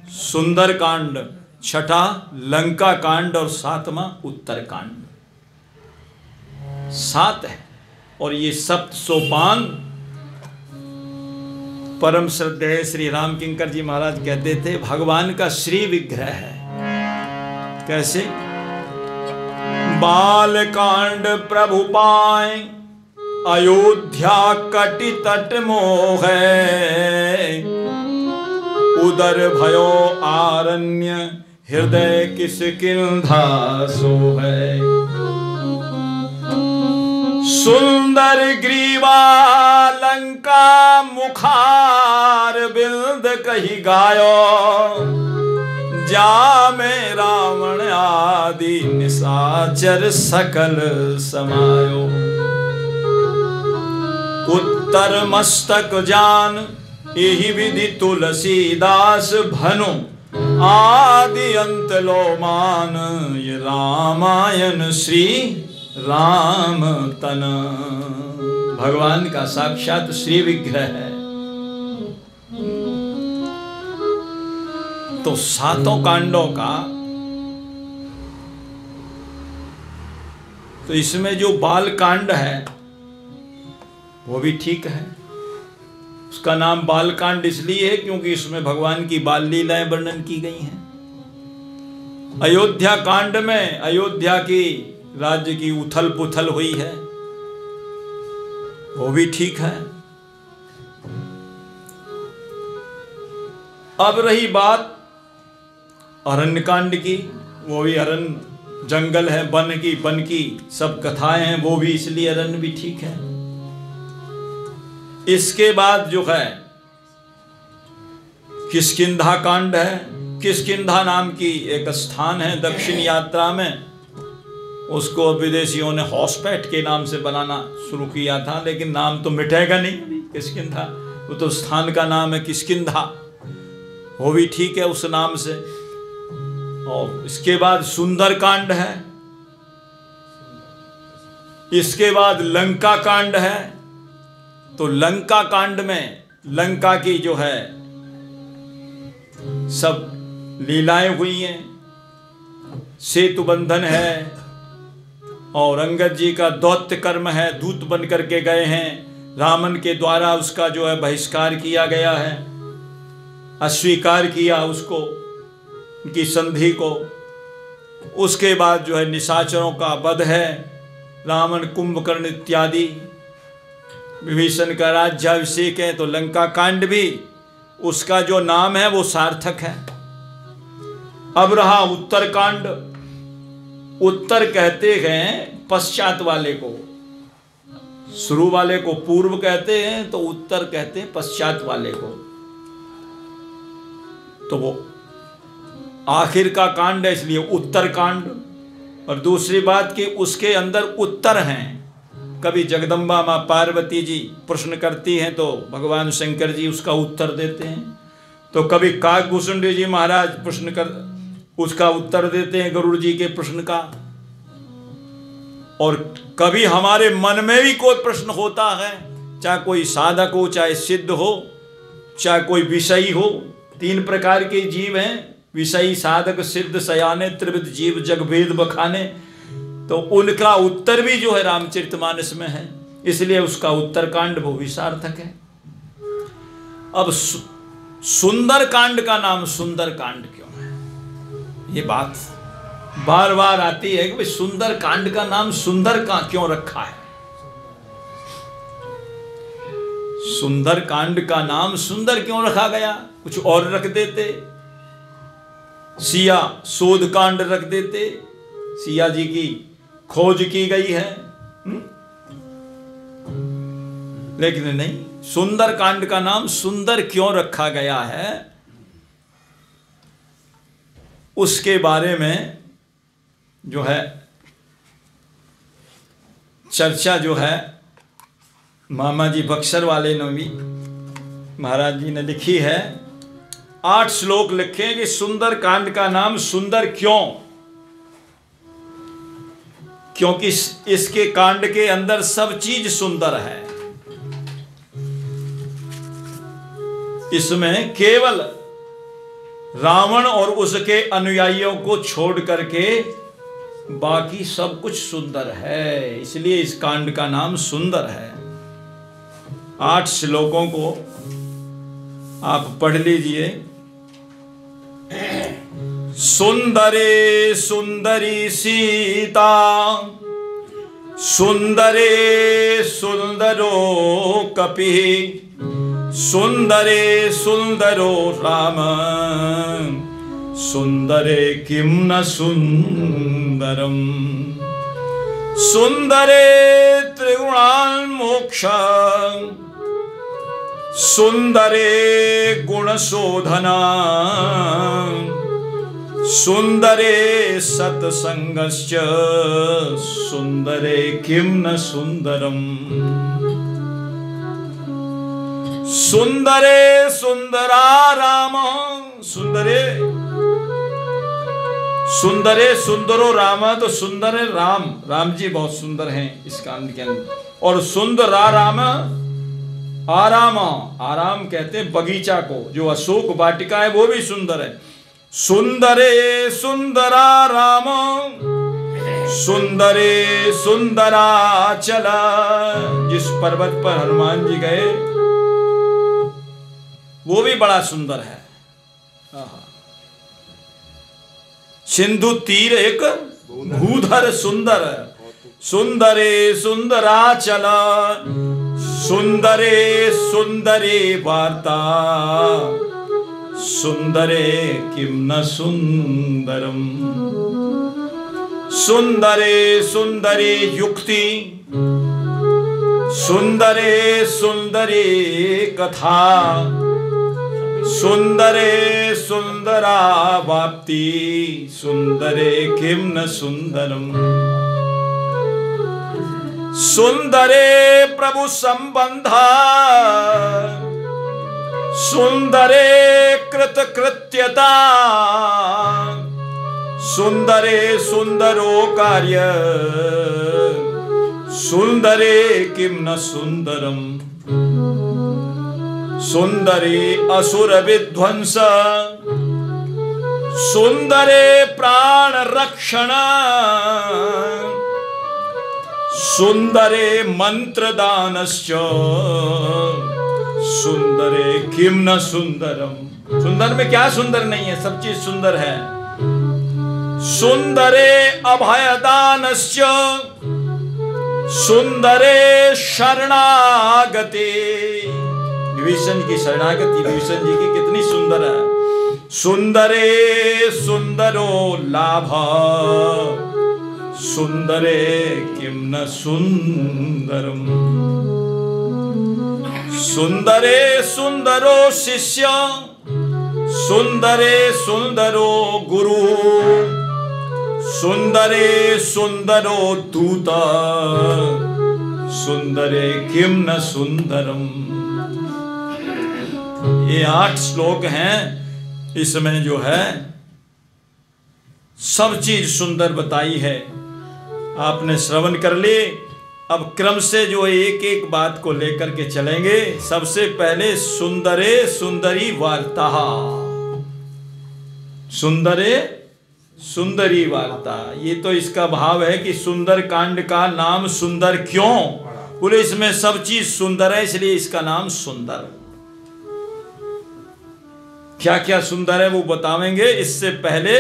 सुंदर कांड, 6ठा लंका कांड और 7वां उत्तर कांड। 7 है। और ये सप्त सोपान परम श्रद्धेय श्री राम किंकर जी महाराज कहते थे भगवान का श्री विग्रह है। कैसे? बाल कांड प्रभु पाए अयोध्या कटि तट मोह, उदर भयो आरण्य हृदय किष्किंधा सोहै। सुंदर ग्रीवा लंका मुखार बिंद कही गायो, जा में रावण आदि निशाचर सकल समायो। उत्तर मस्तक जान यही विधि तुलसीदास भनु, आदि अंत लो मान ये रामायण श्री राम तन। भगवान का साक्षात श्री विग्रह है। तो सातों कांडों का, तो इसमें जो बाल कांड है वो भी ठीक है। उसका नाम बाल कांड इसलिए है क्योंकि इसमें भगवान की बाल लीलाएं वर्णन की गई हैं। अयोध्या कांड में अयोध्या की राज्य की उथल पुथल हुई है, वो भी ठीक है। अब रही बात अरण्य कांड की, वो भी अरण्य जंगल है, वन की सब कथाएं हैं, वो भी इसलिए अरण्य भी ठीक है। इसके बाद जो है किष्किंधा कांड है। किष्किंधा नाम की एक स्थान है दक्षिण यात्रा में, उसको विदेशियों ने हॉस्पेट के नाम से बनाना शुरू किया था, लेकिन नाम तो मिटेगा नहीं किष्किंधा, वो तो स्थान का नाम है किष्किंधा, वो भी ठीक है उस नाम से। और इसके बाद सुंदर कांड है, इसके बाद लंका कांड है। तो लंका कांड में लंका की जो है सब लीलाएं हुई हैं, सेतु बंधन है और अंगद जी का दौत्य कर्म है, दूत बन करके गए हैं, रावण के द्वारा उसका जो है बहिष्कार किया गया है, अस्वीकार किया उसको, उनकी संधि को। उसके बाद जो है निशाचरों का वध है, रावण कुंभकर्ण इत्यादि, विभीषण का राज्याभिषेक है। तो लंका कांड भी उसका जो नाम है वो सार्थक है। अब रहा उत्तर कांड। उत्तर कहते हैं पश्चात वाले को, शुरू वाले को पूर्व कहते हैं, तो उत्तर कहते हैं पश्चात वाले को। तो वो आखिर का कांड है इसलिए उत्तर कांड। और दूसरी बात कि उसके अंदर उत्तर हैं। कभी जगदम्बा माँ पार्वती जी प्रश्न करती हैं तो भगवान शंकर जी उसका उत्तर देते हैं, तो कभी काकभूषण जी महाराज प्रश्न कर उसका उत्तर देते हैं गरुड़ जी के प्रश्न का। और कभी हमारे मन में भी कोई प्रश्न होता है, चाहे कोई साधक हो, चाहे सिद्ध हो, चाहे कोई विषयी हो। 3 प्रकार के जीव हैं, विषयी, साधक, सिद्ध, सयाने, त्रिविध जीव जगभेद बखाने। तो उनका उत्तर भी जो है रामचरितमानस में है, इसलिए उसका उत्तर कांड वो भी सार्थक है। अब सुंदर कांड का नाम सुंदर कांड क्यों है? ये बात बार बार आती है कि भाई सुंदर कांड का नाम सुंदर का क्यों रखा है? सुंदर कांड का नाम सुंदर क्यों रखा गया? कुछ और रख देते, सिया शोध कांड रख देते, सिया जी की खोज की गई है, लेकिन नहीं। सुंदर कांड का नाम सुंदर क्यों रखा गया है, उसके बारे में जो है चर्चा जो है मामा जी बक्सर वाले ने भी महाराज जी ने लिखी है। 8 श्लोक लिखे कि सुंदर कांड का नाम सुंदर क्यों? क्योंकि इसके कांड के अंदर सब चीज सुंदर है। इसमें केवल रावण और उसके अनुयायियों को छोड़ करके बाकी सब कुछ सुंदर है, इसलिए इस कांड का नाम सुंदर है। 8 श्लोकों को आप पढ़ लीजिए। सुंदरे सुंदरी सीता, सुंदरे सुंदरो कपिः, सुंदरे सुंदरो राम, सुंदरे किं न सुंदरम, सुंदरे त्रिगुणान्मोक्ष, सुंदरे गुणशोधना, सुंदरे सत्संगश्च, सुंदरे किं न सुंदरम, सुंदरे सुंदरा राम, सुंदरे सुंदरे सुंदरो राम, तो सुंदर है राम, राम जी बहुत सुंदर हैं इस कांड के अंदर। और सुंदरा राम, आराम, आराम कहते हैं बगीचा को, जो अशोक वाटिका है वो भी सुंदर है। सुंदरे सुंदरा राम, सुंदरे सुंदरा चला, जिस पर्वत पर हनुमान जी गए वो भी बड़ा सुंदर है। सिंधु तीर एक भूधर सुंदर, सुंदरे सुंदरा चला, सुंदरे सुंदरे वार्ता, सुंदरे किं न सुंदरम, सुंदरे सुंदरी युक्ति, सुंदरे सुंदरी कथा, सुंदरे सुंदरा वाप्ति, सुंदरे किं न सुंदरम, सुंदरे प्रभु संबंधा, सुंदरे कृतकृत्यता, सुंदरे सुंदरो कार्य, सुंदरे किं न सुंदरम, सुंदरे असुर विध्वंस, सुंदरे प्राण रक्षण, सुंदरे मंत्र दानश्च, सुंदरे किं न सुंदरम, सुंदर में क्या सुंदर नहीं है, सब चीज सुंदर है। सुंदरे अभयदानश्च, सुंदरे शरणागति, विभीषण की शरणागति विभीषण जी की कितनी सुंदर है। सुंदरे सुंदरो लाभ, सुंदरे किं न सुंदरम, सुंदरे सुंदरो शिष्य, सुंदरे सुंदरो गुरु, सुंदरे सुंदरो दूत, सुंदरे किं न सुंदरम। ये 8 श्लोक हैं, इसमें जो है सब चीज सुंदर बताई है। आपने श्रवण कर ली। अब क्रम से जो एक एक बात को लेकर के चलेंगे। सबसे पहले सुंदरे सुंदरी वार्ता, सुंदरे सुंदरी वार्ता, ये तो इसका भाव है कि सुंदर कांड का नाम सुंदर क्यों? बोले इसमें सब चीज सुंदर है इसलिए इसका नाम सुंदर। क्या क्या सुंदर है वो बतावेंगे। इससे पहले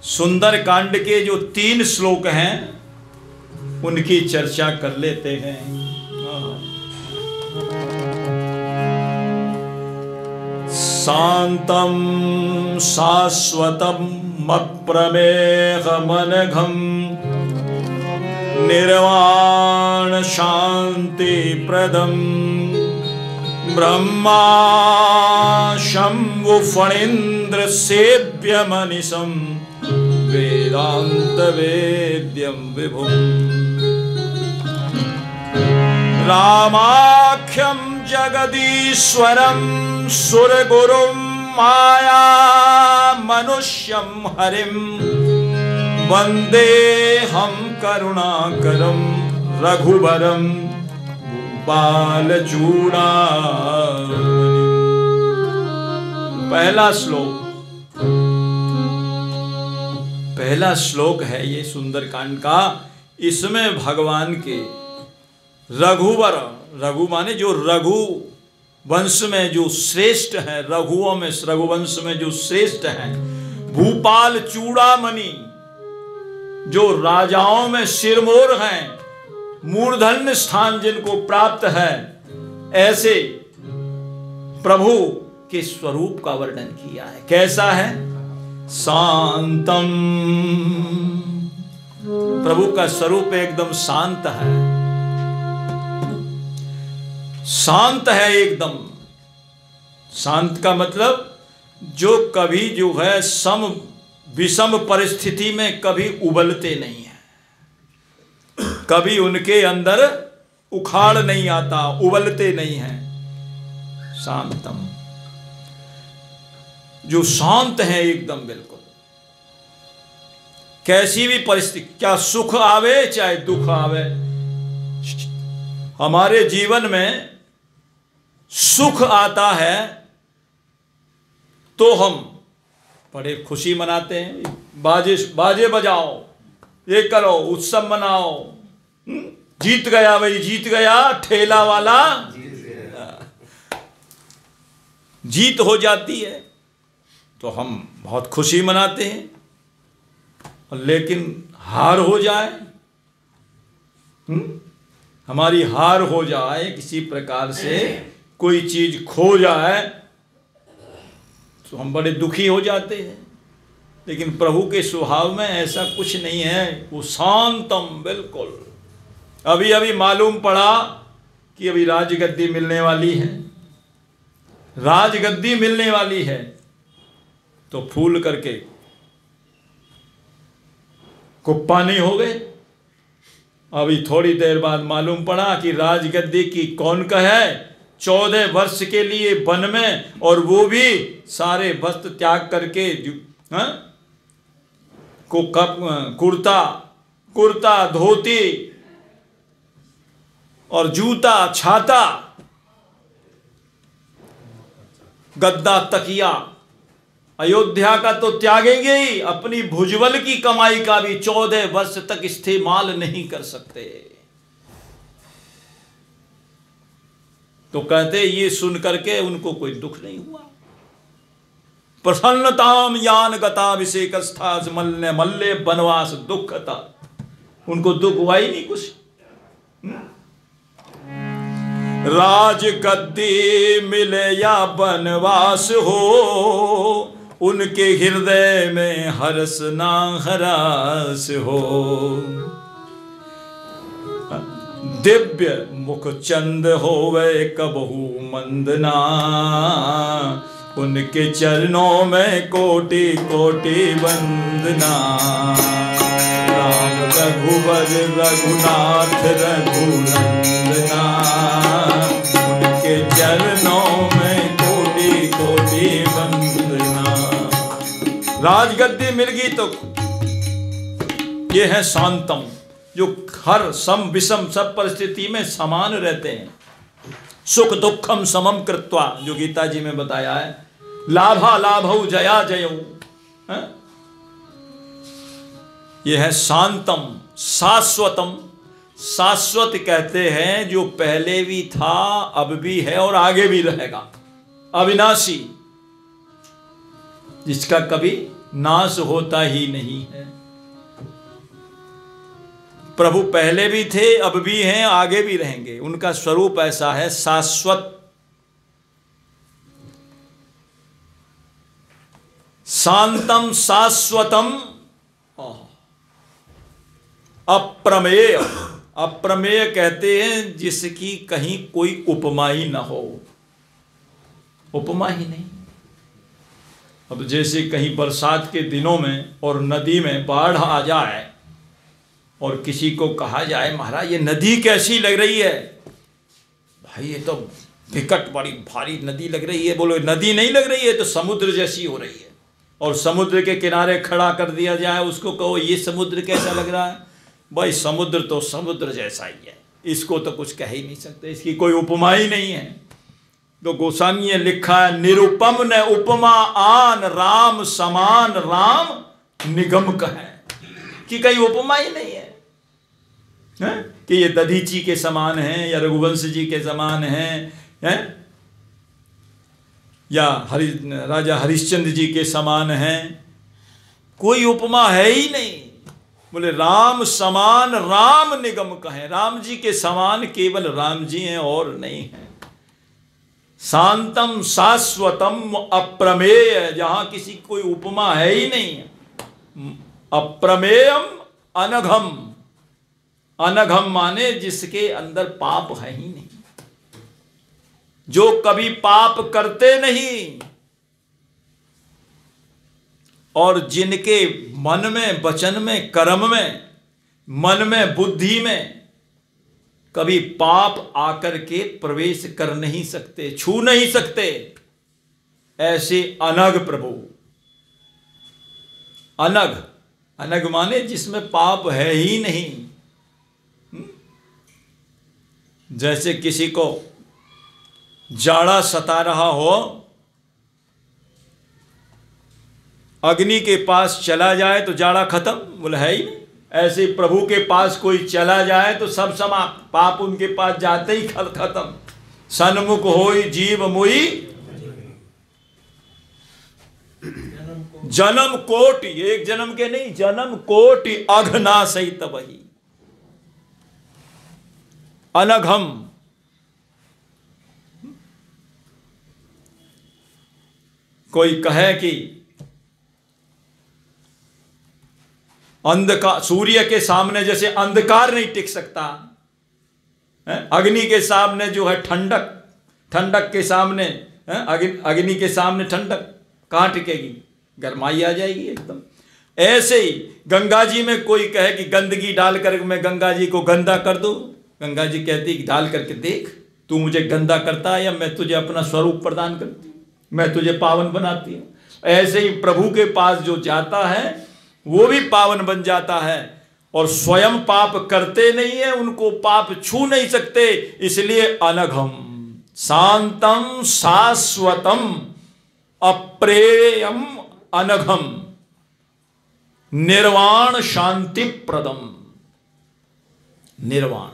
सुंदर कांड के जो 3 श्लोक हैं उनकी चर्चा कर लेते हैं। शांतम शाश्वतम अप्रमेयमनघम निर्वाण शांति प्रदम ब्रह्मा शंभु फणीन्द्र सेव्य मनीषम वेदांत वेद्यम विभुम रामाख्यम जगदीश्वरम सुरगुरुम माया मनुष्यम हरिम वंदे हम करुणाकरम रघुबरम बालचूड़ामणिम्। पहला श्लोक पहला श्लोक है ये सुंदरकांड का। इसमें भगवान के रघुवर, रघु माने जो रघु वंश में जो श्रेष्ठ है, रघुओं में रघुवंश में जो श्रेष्ठ है, भूपाल चूड़ामणि जो राजाओं में सिरमौर हैं, मूर्धन्य स्थान जिनको प्राप्त है, ऐसे प्रभु के स्वरूप का वर्णन किया है। कैसा है? शांतम। प्रभु का स्वरूप एकदम शांत है, शांत है एकदम। शांत का मतलब जो कभी जो है सम विषम परिस्थिति में कभी उबलते नहीं है, कभी उनके अंदर उखाड़ नहीं आता, उबलते नहीं हैं। शांतम, जो शांत है एकदम बिल्कुल। कैसी भी परिस्थिति, क्या सुख आवे चाहे दुख आवे, हमारे जीवन में सुख आता है तो हम बड़े खुशी मनाते हैं, बाजे बजाओ, ये करो, उत्सव मनाओ। जीत गया भाई, जीत गया, ठेला वाला जीत हो जाती है तो हम बहुत खुशी मनाते हैं। लेकिन हार हो जाए, हमारी हार हो जाए, किसी प्रकार से कोई चीज खो जाए तो हम बड़े दुखी हो जाते हैं। लेकिन प्रभु के स्वभाव में ऐसा कुछ नहीं है, वो शांतम बिल्कुल। अभी अभी मालूम पड़ा कि अभी राजगद्दी मिलने वाली है, राजगद्दी मिलने वाली है, तो फूल करके कुप्पा नहीं हो गए। अभी थोड़ी देर बाद मालूम पड़ा कि राजगद्दी की कौन का है, 14 वर्ष के लिए वन में, और वो भी सारे वस्त्र त्याग करके कुर्ता धोती और जूता छाता गद्दा तकिया, अयोध्या का तो त्यागेंगे ही, अपनी भुजबल की कमाई का भी 14 वर्ष तक इस्तेमाल नहीं कर सकते। तो कहते ये सुन करके उनको कोई दुख नहीं हुआ। प्रसन्नताम यान गताभिषेक मल्ले मल्ले वनवास दुख था, उनको दुख हुआ ही नहीं कुछ। राज गद्दी मिले या वनवास हो, उनके हृदय में हर्ष ना हरास हो। दिव्य मुख चंद होवे कबहू मंदना, उनके चरणों में कोटि कोटि वंदना। राम रघुवर रघुनाथ रघुनंदना, उनके चरणों में कोटि कोटि वंदना। राजगद्दी मिल गई तो ये है शांतम, जो हर सम विषम सब परिस्थिति में समान रहते हैं। सुख दुखम समम कृत्वा, जो गीता जी में बताया है, लाभा लाभौ जया जयौ। यह है शांतम, शाश्वतम। शाश्वत कहते हैं जो पहले भी था, अब भी है और आगे भी रहेगा, अविनाशी, जिसका कभी नाश होता ही नहीं है। प्रभु पहले भी थे, अब भी हैं, आगे भी रहेंगे। उनका स्वरूप ऐसा है, शाश्वत, शांतम शाश्वतम, अप्रमेय। अप्रमेय कहते हैं जिसकी कहीं कोई उपमा ही ना हो, उपमा ही नहीं। अब जैसे कहीं बरसात के दिनों में और नदी में बाढ़ आ जाए और किसी को कहा जाए महाराज ये नदी कैसी लग रही है, भाई ये तो विकट बड़ी भारी नदी लग रही है। बोलो नदी नहीं लग रही है तो समुद्र जैसी हो रही है। और समुद्र के किनारे खड़ा कर दिया जाए, उसको कहो ये समुद्र कैसा लग रहा है, भाई समुद्र तो समुद्र जैसा ही है, इसको तो कुछ कह ही नहीं सकते, इसकी कोई उपमा ही नहीं है। तो गोस्वामी ने लिखा है, निरुपम न उपमा आन राम समान, राम निगम कहे। कि कहीं उपमा ही नहीं है, हैं? कि ये दधीची के समान है या रघुवंश जी के समान हैं? या राजा हरिश्चंद्र जी के समान हैं? कोई उपमा है ही नहीं। बोले राम समान राम निगम कहें, राम जी के समान केवल राम जी हैं और नहीं है। शांतम शाश्वतम अप्रमेय, जहां किसी कोई उपमा है ही नहीं। अप्रमेयम अनघम, अनघम माने जिसके अंदर पाप है ही नहीं, जो कभी पाप करते नहीं और जिनके मन में, वचन में, कर्म में, मन में, बुद्धि में कभी पाप आकर के प्रवेश कर नहीं सकते, छू नहीं सकते, ऐसे अनग प्रभु। अनग, अनग माने जिसमें पाप है ही नहीं। जैसे किसी को जाड़ा सता रहा हो, अग्नि के पास चला जाए तो जाड़ा खत्म, बोले है ही नहीं। ऐसे प्रभु के पास कोई चला जाए तो सब समाप्त, पाप उनके पास जाते ही खत्म। सन्मुख होई जीव मुई जन्म कोटि, एक जन्म के नहीं, जन्म कोटि अघना सहित वही अनघम। कोई कहे कि अंधकार, सूर्य के सामने जैसे अंधकार नहीं टिक सकता, अग्नि के सामने जो है ठंडक, ठंडक के सामने अग्नि के सामने ठंडक कहां टिकेगी, गरमाई आ जाएगी एकदम। ऐसे ही गंगा जी में कोई कहे कि गंदगी डालकर मैं गंगा जी को गंदा कर दूं, गंगा जी कहती डाल करके देख, तू मुझे गंदा करता है या मैं तुझे अपना स्वरूप प्रदान करती हूं, मैं तुझे पावन बनाती हूं। ऐसे ही प्रभु के पास जो जाता है वो भी पावन बन जाता है, और स्वयं पाप करते नहीं है, उनको पाप छू नहीं सकते, इसलिए अनघम शांतम शाश्वतम अप्रेयम अनघम निर्वाण शांति प्रदम। निर्वाण,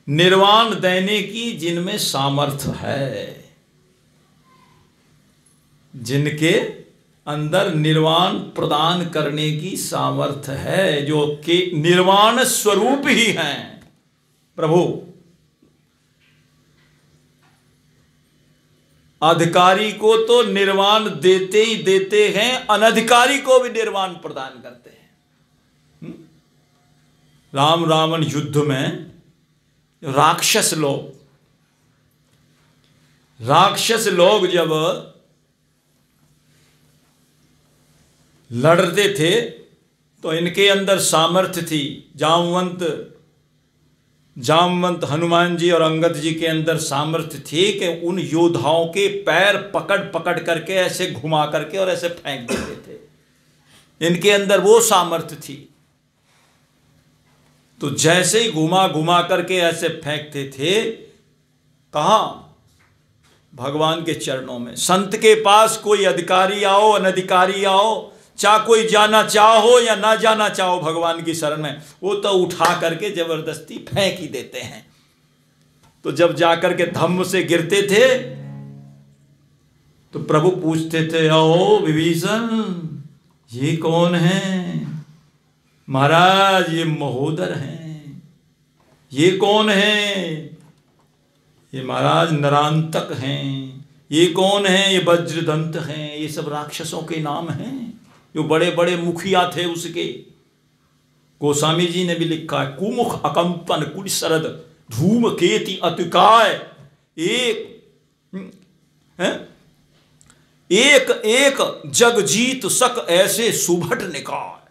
निर्वाण देने की जिनमें सामर्थ्य है, जिनके अंदर निर्वाण प्रदान करने की सामर्थ्य है, जो कि निर्वाण स्वरूप ही हैं प्रभु। अधिकारी को तो निर्वाण देते ही देते हैं, अनधिकारी को भी निर्वाण प्रदान करते हैं। राम रावण युद्ध में राक्षस लोग जब लड़ते थे तो इनके अंदर सामर्थ्य थी। जामवंत हनुमान जी और अंगद जी के अंदर सामर्थ्य थी कि उन योद्धाओं के पैर पकड़ पकड़ करके ऐसे घुमा करके और ऐसे फेंक देते थे, इनके अंदर वो सामर्थ्य थी। तो जैसे ही घुमा घुमा करके ऐसे फेंकते थे, कहां? भगवान के चरणों में। संत के पास कोई अधिकारी आओ, अनधिकारी आओ, चाहे कोई जाना चाहो या ना जाना चाहो भगवान की शरण में, वो तो उठा करके जबरदस्ती फेंक ही देते हैं। तो जब जाकर के धम्म से गिरते थे तो प्रभु पूछते थे, आओ विभीषण, ये कौन है? महाराज ये महोदर हैं। ये कौन है? ये महाराज नरांतक हैं। ये कौन है? ये वज्रदंत हैं। ये सब राक्षसों के नाम हैं, जो बड़े बड़े मुखिया थे उसके। गोस्वामी जी ने भी लिखा है, कुमुख अकंपन कुल शरद धूम केति अतिकाय, एक जग जीत सक ऐसे सुभट निकाय।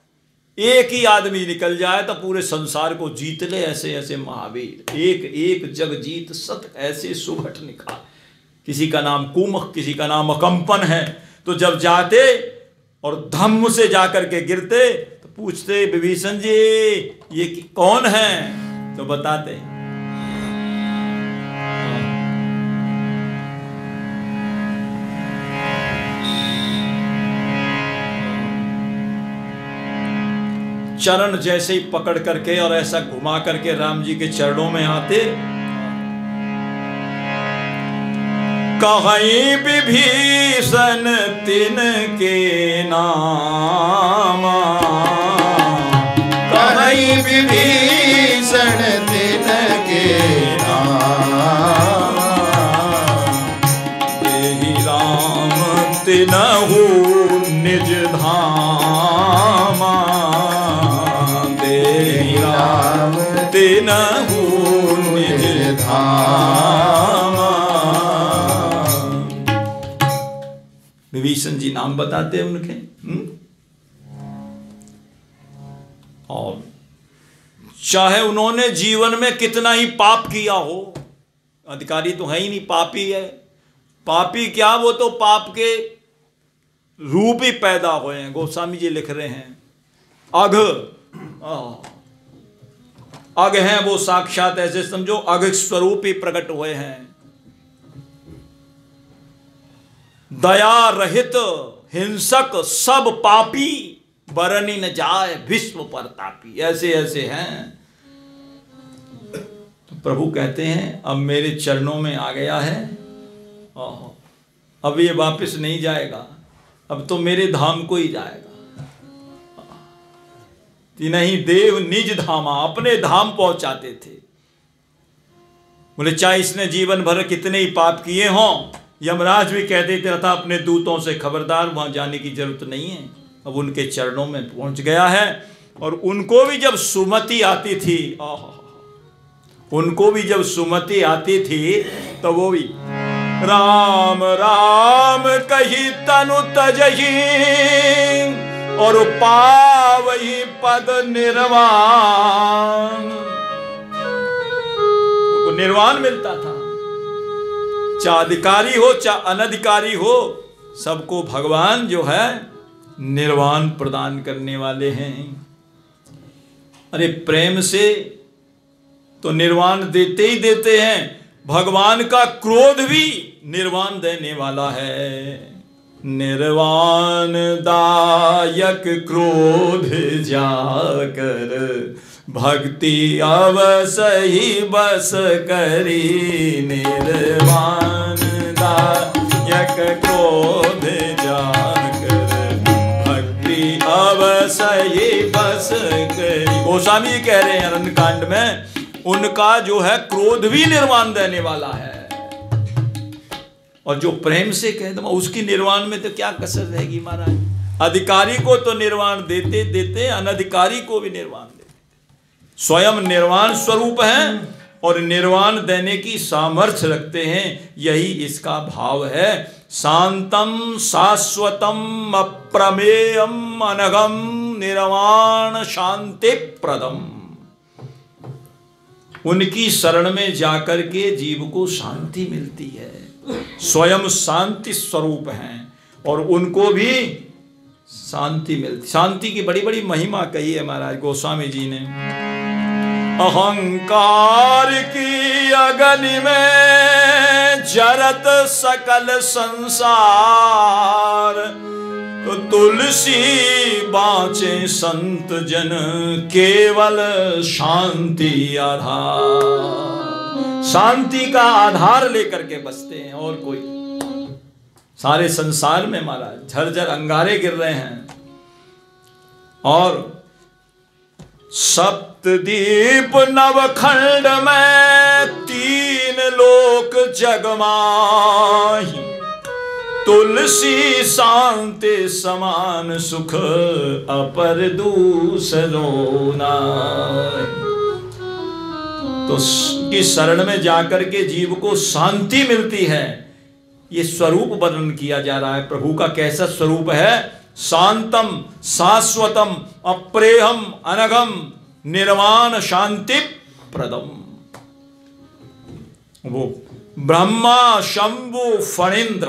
एक ही आदमी निकल जाए तो पूरे संसार को जीत ले, ऐसे ऐसे महावीर। एक जग जीत सक ऐसे सुभट निकाय। किसी का नाम कुमुख, किसी का नाम अकंपन है। तो जब जाते और धम्म से जाकर के गिरते तो पूछते, विभीषण जी ये कौन है? तो बताते चरण जैसे ही पकड़ करके और ऐसा घुमा करके राम जी के चरणों में आते, कहीं विभीषण तिनके नाम, कहीं विभीषण तिनके नाम, देहि राम तिनहु निज धाम, देहि राम तिनहु निज धाम। विभीषण जी नाम बताते हैं उनके। और चाहे उन्होंने जीवन में कितना ही पाप किया हो, अधिकारी तो है ही नहीं, पापी है। पापी क्या, वो तो पाप के रूप ही पैदा हुए हैं। गोस्वामी जी लिख रहे हैं अघ, अघ हैं वो, साक्षात ऐसे समझो अघ स्वरूप ही प्रकट हुए हैं। दया रहित हिंसक सब पापी, बरनी न जाए विश्व परतापी, ऐसे ऐसे हैं। तो प्रभु कहते हैं अब मेरे चरणों में आ गया है, अब ये वापस नहीं जाएगा, अब तो मेरे धाम को ही जाएगा। नहीं देव निज धामा, अपने धाम पहुंचाते थे। बोले चाहे इसने जीवन भर कितने ही पाप किए हों, यमराज भी कह देते था अपने दूतों से खबरदार, वहां जाने की जरूरत नहीं है। अब उनके चरणों में पहुंच गया है। और उनको भी जब सुमति आती थी, उनको भी जब सुमति आती थी तो वो भी राम राम कही तनु तजही और पावही पद निर्वाण, उनको निर्वाण मिलता था। चाहे अधिकारी हो चाहे अनधिकारी हो, सबको भगवान जो है निर्वाण प्रदान करने वाले हैं। अरे प्रेम से तो निर्वाण देते ही देते हैं, भगवान का क्रोध भी निर्वाण देने वाला है। निर्वाण दायक क्रोध जाकर भक्ति अवसही बस करी, निर्वाण दायक क्रोध जाकर भक्ति अवसही बस करी। गोस्वामी कह रहे हैं अरण्य कांड में, उनका जो है क्रोध भी निर्वाण देने वाला है। और जो प्रेम से कह दो उसकी निर्वाण में तो क्या कसर रहेगी महाराज। अधिकारी को तो निर्वाण देते देते अनधिकारी को भी निर्वाण देते, स्वयं निर्वाण स्वरूप हैं और निर्वाण देने की सामर्थ्य रखते हैं। यही इसका भाव है। शांतम शाश्वतम अप्रमेयम अनघम निर्वाण शांति प्रदम। उनकी शरण में जाकर के जीव को शांति मिलती है। स्वयं शांति स्वरूप हैं और उनको भी शांति मिलती। शांति की बड़ी बड़ी महिमा कही है महाराज गोस्वामी जी ने। अहंकार की अगन में जरत सकल संसार, तो तुलसी बाँचे संत जन केवल शांति आधार। शांति का आधार लेकर के बसते हैं और कोई। सारे संसार में महाराज झरझर अंगारे गिर रहे हैं और सप्तदीप नवखंड में तीन लोक जगमाही, तुलसी शांति समान सुख अपर दूसरो नाहि। तो की शरण में जाकर के जीव को शांति मिलती है। ये स्वरूप वर्णन किया जा रहा है। प्रभु का कैसा स्वरूप है? शांतम शाश्वतम अप्रेयम अनघम निर्वाण शांति प्रदम। वो ब्रह्मा शंभु फणींद्र,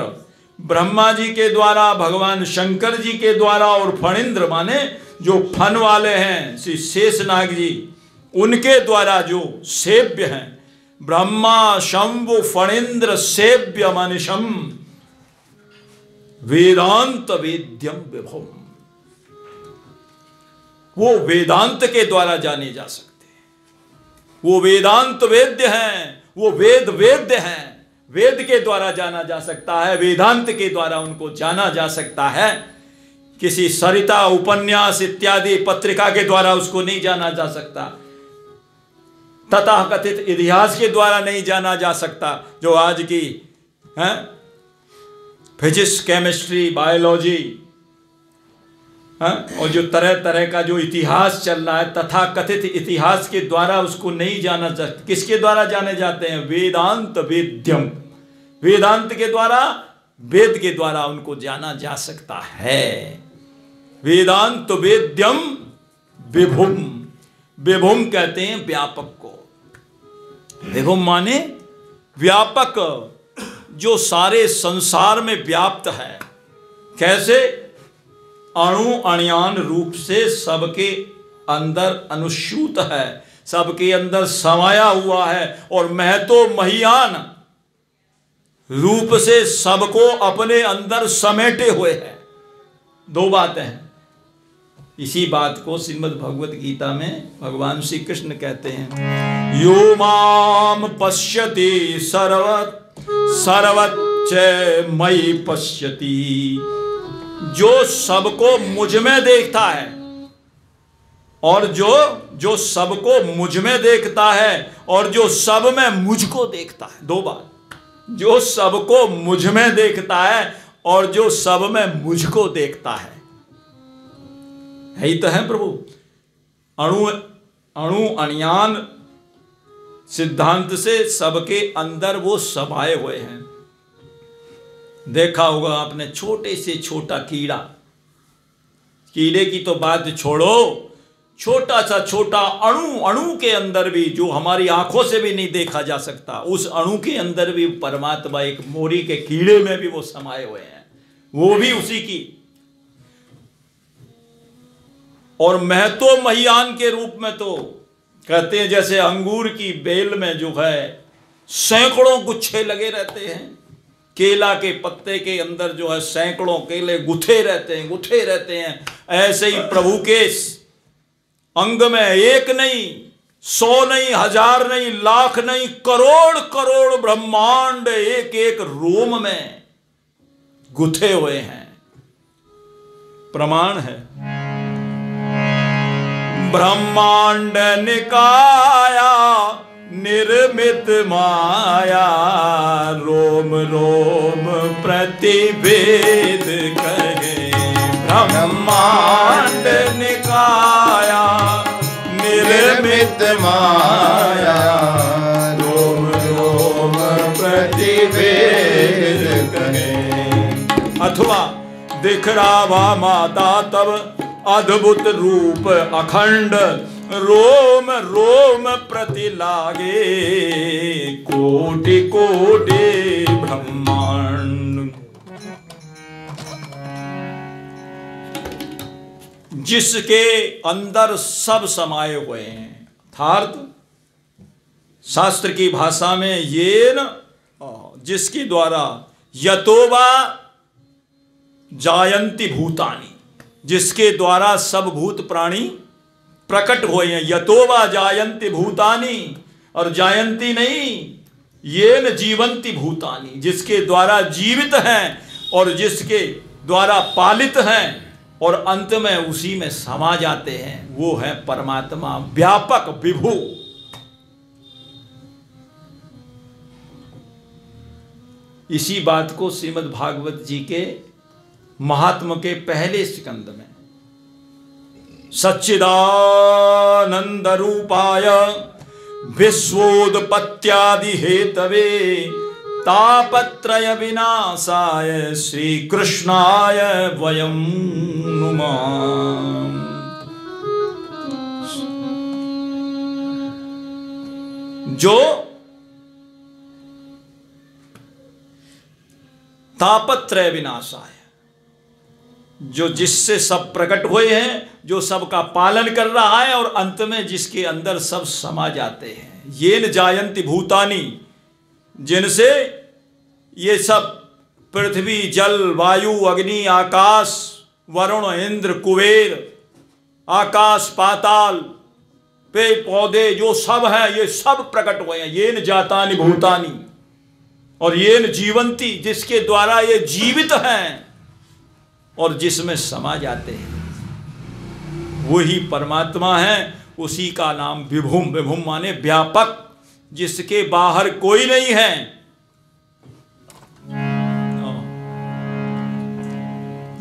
ब्रह्मा जी के द्वारा, भगवान शंकर जी के द्वारा, और फणींद्र माने जो फन वाले हैं श्री शेषनाग जी, उनके द्वारा जो सेव्य हैं। ब्रह्मा शंभु फणींद्र सेव्य मनिषम वेदांत वेद्यम विभुम। वो वेदांत के द्वारा जाने जा सकते हैं। वो वेदांत वेद्य हैं, वो वेद वेद्य हैं। वेद के द्वारा जाना जा सकता है, वेदांत के द्वारा उनको जाना जा सकता है। किसी सरिता उपन्यास इत्यादि पत्रिका के द्वारा उसको नहीं जाना जा सकता, तथाकथित इतिहास के द्वारा नहीं जाना जा सकता। जो आज की फिजिक्स, केमिस्ट्री, बायोलॉजी और जो तरह तरह का जो इतिहास चल रहा है, तथाकथित इतिहास के द्वारा उसको नहीं जाना जा सकता। किसके द्वारा जाने जाते हैं? वेदांत वेद्यम, वेदांत के द्वारा, वेद के द्वारा उनको जाना जा सकता है। वेदांत वेद्यम विभुम, विभुम कहते हैं व्यापक को। विभुम माने व्यापक, जो सारे संसार में व्याप्त है। कैसे? अणु अणियान रूप से सबके अंदर अनुस्यूत है, सबके अंदर समाया हुआ है, और महतो महियान रूप से सबको अपने अंदर समेटे हुए है। दो बातें हैं। इसी बात को श्रीमद् भगवत गीता में भगवान श्री कृष्ण कहते हैं, यो माम पश्यति सर्वच्च मयि पश्यति। जो सबको मुझ में देखता है, और जो सबको मुझ में देखता है, और जो सब में मुझको देखता है। दो बात, जो सबको मुझ में देखता है और जो सब में मुझको देखता है। यही तो है प्रभु। अणु अणियान सिद्धांत से सबके अंदर वो समाये हुए हैं। देखा होगा आपने, छोटे से छोटा कीड़ा, कीड़े की तो बात छोड़ो, छोटा सा छोटा अणु, अणु के अंदर भी, जो हमारी आंखों से भी नहीं देखा जा सकता, उस अणु के अंदर भी परमात्मा एक मोरी के कीड़े में भी वो समाये हुए हैं, वो भी उसी की। और महतो महियान के रूप में तो कहते हैं, जैसे अंगूर की बेल में जो है सैकड़ों गुच्छे लगे रहते हैं, केला के पत्ते के अंदर जो है सैकड़ों केले गुथे रहते हैं, ऐसे ही प्रभु के अंग में एक नहीं, 100 नहीं, 1000 नहीं, लाख नहीं, करोड़ करोड़ ब्रह्मांड एक एक रोम में गुथे हुए हैं। प्रमाण है। ब्रह्मांड निकाया निर्मित माया, रोम रोम प्रतिवेद कहे। ब्रह्मांड निकाया निर्मित माया, रोम रोम प्रतिवेद कहे। अथवा दिख रावा माता तब अद्भुत रूप अखंड, रोम रोम प्रति लागे कोटि कोटि ब्रह्मांड। जिसके अंदर सब समाये हुए हैं, अर्थात शास्त्र की भाषा में ये न, जिसके द्वारा यतोवा जायंती भूतानि, जिसके द्वारा सब भूत प्राणी प्रकट हुए हैं। यतोवा जायंती भूतानि, और जायंती नहीं, ये न जीवंती भूतानि, जिसके द्वारा जीवित हैं और जिसके द्वारा पालित हैं और अंत में उसी में समा जाते हैं, वो है परमात्मा व्यापक विभु। इसी बात को श्रीमद् भागवत जी के महात्म के पहले स्कंद में सच्चिदानंद रूपाय विश्वोत्पत्त्यादि हेतवे तापत्रय विनाशाय श्री कृष्णाय वयं नुमः। जो तापत्रय विनाशाय, जो जिससे सब प्रकट हुए हैं, जो सबका पालन कर रहा है और अंत में जिसके अंदर सब समा जाते हैं। ये न जायंती भूतानि, जिनसे ये सब पृथ्वी जल वायु अग्नि आकाश वरुण इंद्र कुबेर आकाश पाताल पेड़ पौधे जो सब है ये सब प्रकट हुए हैं। ये न जातानि भूतानि और ये न जीवंती, जिसके द्वारा ये जीवित हैं और जिसमें समा जाते हैं वही परमात्मा है। उसी का नाम विभुम, विभुम माने व्यापक, जिसके बाहर कोई नहीं है।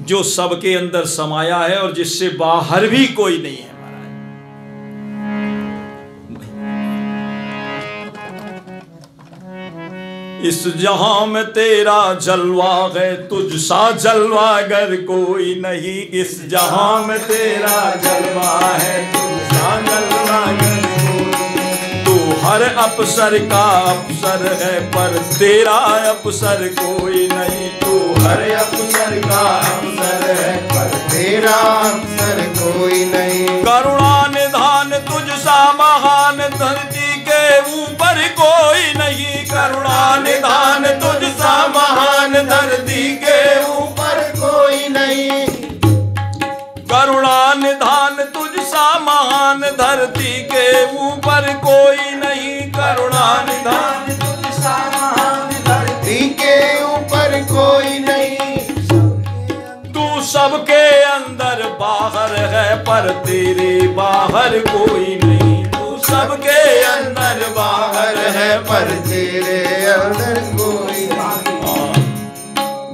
जो सबके अंदर समाया है और जिससे बाहर भी कोई नहीं है महाराज। इस जहां में तेरा जलवा है, तुझ सा जलवा अगर कोई नहीं। इस जहां में तेरा जलवा है, तुझ सा जलवा अगर कोई नहीं। तू हर अफसर का अफसर है, पर तेरा अफसर कोई नहीं। तू हर अफसर का अफसर है, पर तेरा अफसर कोई नहीं। करुणा निधान तुझ सा महान, धरती के ऊपर कोई नहीं। करुणा निधान तुझ सा महान, धरती के ऊपर कोई नहीं। करुणा निधान तुझ सा महान, धरती के ऊपर कोई नहीं। करुणा निधान तुझ सा महान, धरती के ऊपर कोई नहीं। तू सबके अंदर बाहर है, पर तेरे बाहर कोई नहीं। तू सबके अंदर बाहर है, पर तेरे अंदर कोई नहीं।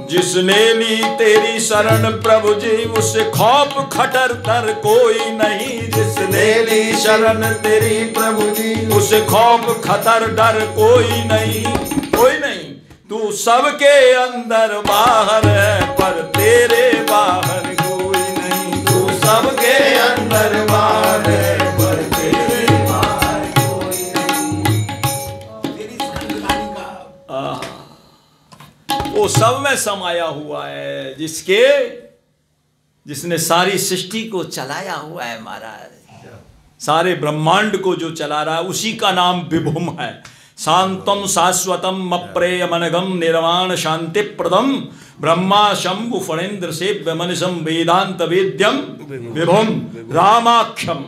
जिसने ली तेरी शरण प्रभु जी, उसे खौफ खटर तर कोई नहीं। जिसने ली शरण तेरी प्रभु जी, उसे खौफ खतर डर कोई नहीं, कोई नहीं। तू सबके अंदर बाहर है, पर तेरे बाहर कोई नहीं। तू सबके अंदर बाहर है, पर तेरे बाहर कोई नहीं। वो सब में समाया हुआ है, जिसने सारी सृष्टि को चलाया हुआ है महाराज। सारे ब्रह्मांड को जो चला रहा है उसी का नाम विभुम है। शांतम शाश्वतम अप्रेयमनगम निर्वाण शांति प्रदम ब्रह्मा शंभु फणेन्द्र सेव्य मनिषम वेदांत वेद्यम विभुम रामाख्यम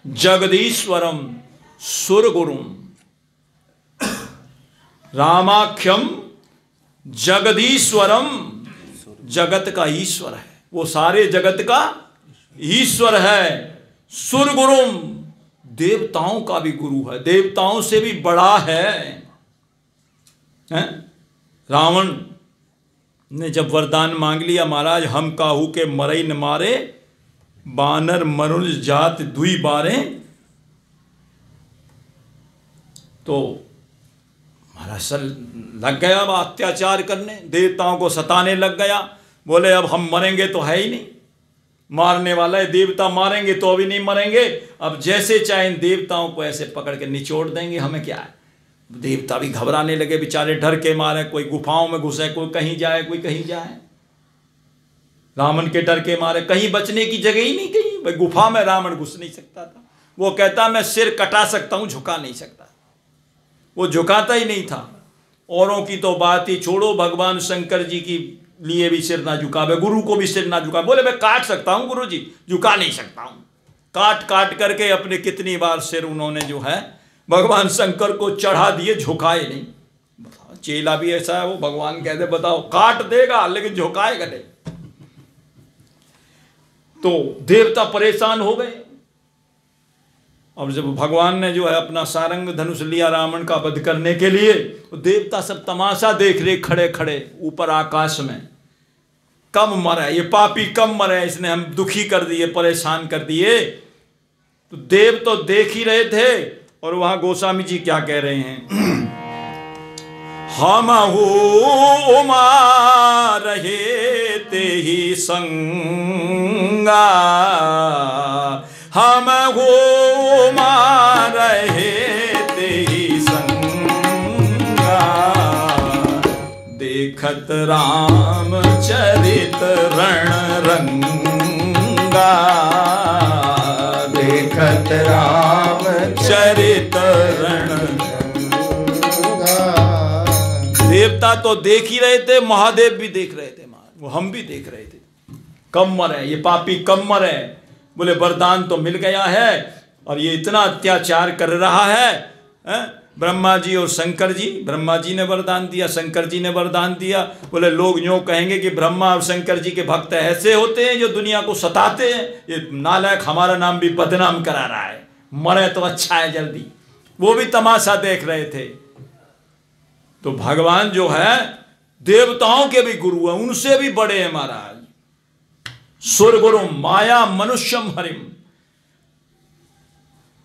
जगदीश्वरम सुरगुरुम। रामाख्यम जगदीश्वरम, जगत का ईश्वर है, वो सारे जगत का ईश्वर है। सुरगुरुम, देवताओं का भी गुरु है, देवताओं से भी बड़ा है। रावण ने जब वरदान मांग लिया, महाराज हम काहू के मरई न मारे, बानर मनुज जात दुई बारे, तो महाराज सर लग गया अब अत्याचार करने, देवताओं को सताने लग गया। बोले अब हम मरेंगे तो है ही नहीं, मारने वाला है, देवता मारेंगे तो अभी नहीं मरेंगे, अब जैसे चाहे इन देवताओं को ऐसे पकड़ के निचोड़ देंगे, हमें क्या है। देवता भी घबराने लगे बेचारे, डर के मारे, कोई गुफाओं में घुसे, कोई कहीं जाए, कोई कहीं जाए। रावण के डर के मारे कहीं बचने की जगह ही नहीं, कहीं भाई गुफा में रावण घुस नहीं सकता था। वो कहता मैं सिर कटा सकता हूं, झुका नहीं सकता। वो झुकाता ही नहीं था। औरों की तो बात ही छोड़ो, भगवान शंकर जी की लिए भी सिर ना झुकावे, गुरु को भी सिर ना झुकावे। बोले मैं काट सकता हूं गुरु जी, झुका नहीं सकता हूं। काट काट करके अपने कितनी बार सिर उन्होंने जो है भगवान शंकर को चढ़ा दिए, झुकाए नहीं। बताओ, चेला भी ऐसा है, वो भगवान कहते बताओ काट देगा लेकिन झुकाएगा नहीं। तो देवता परेशान हो गए। अब जब भगवान ने जो है अपना सारंग धनुष लिया रावण का वध करने के लिए, तो देवता सब तमाशा देख रहे खड़े खड़े ऊपर आकाश में। कम मरे ये पापी, कम मरे, इसने हम दुखी कर दिए, परेशान कर दिए। तो देव तो देख ही रहे थे। और वहां गोस्वामी जी क्या कह रहे हैं, हम हो उमा रहे ते ही संगा, हम हो उमा रहे ते ही संगा, देखत राम चरित रण रंगा, देखत राम चरित रण। देवता तो देख ही रहे थे, महादेव भी देख रहे थे, वो हम भी देख रहे थे। कम मरे ये पापी, कम मरे, बोले वरदान तो मिल गया है और ये इतना अत्याचार कर रहा है, ब्रह्मा जी और शंकर जी, ब्रह्मा जी ने वरदान दिया, शंकर जी ने वरदान दिया। बोले लोग यूँ कहेंगे कि ब्रह्मा और शंकर जी के भक्त ऐसे होते हैं जो दुनिया को सताते हैं, ये नालायक हमारा नाम भी बदनाम करा रहा है, मरे तो अच्छा है जल्दी। वो भी तमाशा देख रहे थे। तो भगवान जो है देवताओं के भी गुरु हैं, उनसे भी बड़े हैं महाराज। सुर गुरु माया मनुष्यम हरिम,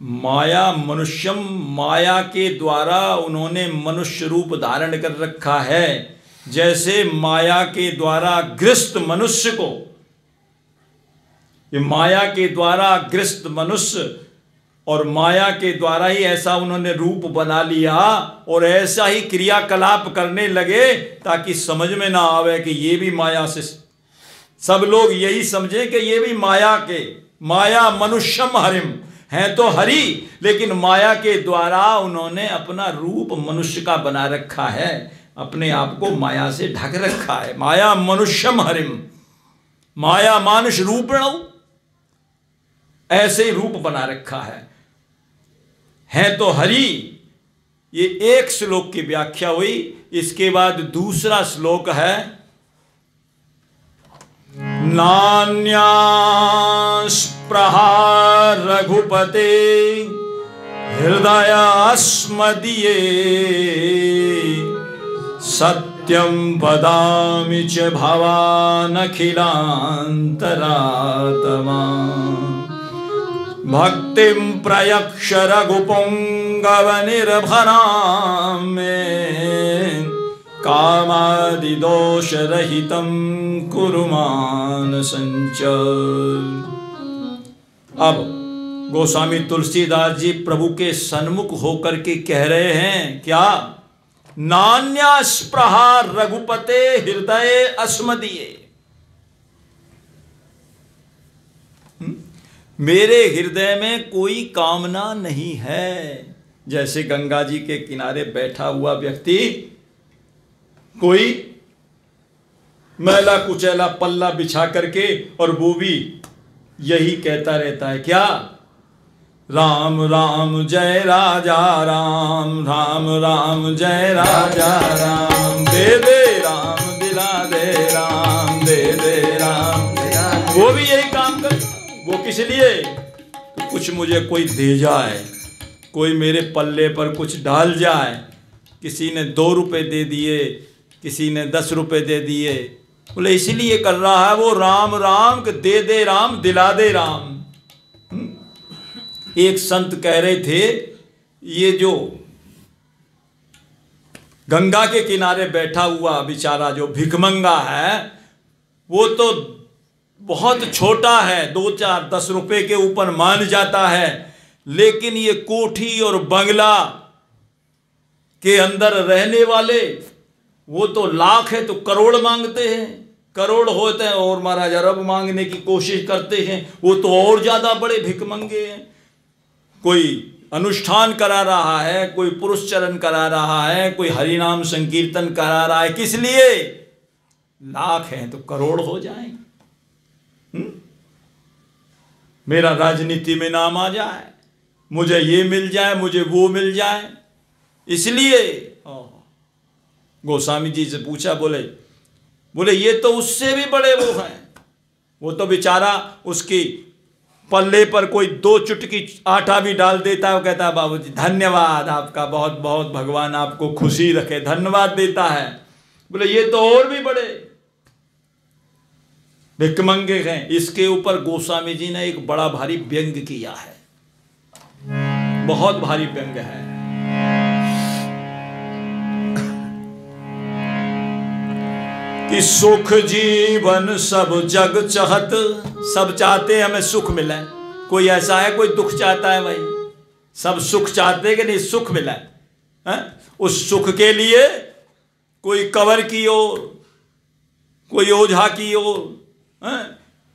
माया मनुष्यम, माया के द्वारा उन्होंने मनुष्य रूप धारण कर रखा है। जैसे माया के द्वारा ग्रस्त मनुष्य को, ये माया के द्वारा ग्रस्त मनुष्य और माया के द्वारा ही ऐसा उन्होंने रूप बना लिया और ऐसा ही क्रियाकलाप करने लगे ताकि समझ में ना आवे कि ये भी माया से, सब लोग यही समझे कि ये भी माया के, माया मनुष्यम हरिम, हैं तो हरि लेकिन माया के द्वारा उन्होंने अपना रूप मनुष्य का बना रखा है, अपने आप को माया से ढक रखा है। माया मनुष्यम हरिम, माया मानुष रूपण, ऐसे ही रूप बना रखा है तो हरि। ये एक श्लोक की व्याख्या हुई। इसके बाद दूसरा श्लोक है नान्या स्पृहा रघुपते हृदयास्मदीये सत्यं वदामि च भवानखिलान्तरात्मा भक्तिं प्रयक्ष रघुपुंगवनिर्भरां मे कामादिदोषरहितं कुरु मानसञ्च। अब गोस्वामी तुलसीदास जी प्रभु के सन्मुख होकर के कह रहे हैं क्या? नान्या स्पृहा रघुपते हृदय अस्मदीये, मेरे हृदय में कोई कामना नहीं है। जैसे गंगा जी के किनारे बैठा हुआ व्यक्ति कोई मैला कुचैला पल्ला बिछा करके और वो भी यही कहता रहता है क्या? राम राम जय राजा राम, राम राम जय राजा राम, दे दे राम दिला दे राम, दे दे राम। वो भी यही काम कर, वो किस लिए? तो कुछ मुझे कोई दे जाए, कोई मेरे पल्ले पर कुछ डाल जाए। किसी ने 2 रुपए दे दिए, किसी ने 10 रुपए दे दिए, बोले इसीलिए कर रहा है वो राम राम के दे दे राम दिला दे राम। एक संत कह रहे थे ये जो गंगा के किनारे बैठा हुआ बेचारा जो भिखमंगा है वो तो बहुत छोटा है, 2-4-10 रुपए के ऊपर मान जाता है, लेकिन ये कोठी और बंगला के अंदर रहने वाले वो तो लाख है तो करोड़ मांगते हैं, करोड़ होते हैं और महाराज अरब मांगने की कोशिश करते हैं, वो तो और ज्यादा बड़े भिखमंगे हैं। कोई अनुष्ठान करा रहा है, कोई पुरुष चरण करा रहा है, कोई हरिनाम संकीर्तन करा रहा है, किस लिए? लाख हैं तो करोड़ हो जाएंगे। मेरा राजनीति में नाम आ जाए, मुझे ये मिल जाए, मुझे वो मिल जाए, इसलिए गोस्वामी जी से पूछा, बोले ये तो उससे भी बड़े वो हैं। वो तो बेचारा उसकी पल्ले पर कोई 2 चुटकी आटा भी डाल देता है, वो कहता है बाबूजी धन्यवाद आपका, बहुत बहुत भगवान आपको खुशी रखे, धन्यवाद देता है। बोले ये तो और भी बड़े भिखमंगे हैं। इसके ऊपर गोस्वामी जी ने एक बड़ा भारी व्यंग किया है, बहुत भारी व्यंग है। कि सुख जीवन सब जग चाहत, सब चाहते हैं हमें सुख मिले। कोई ऐसा है कोई दुख चाहता है? भाई सब सुख चाहते हैं कि नहीं सुख मिला है? उस सुख के लिए कोई कवर की ओर, कोई ओझा की ओर,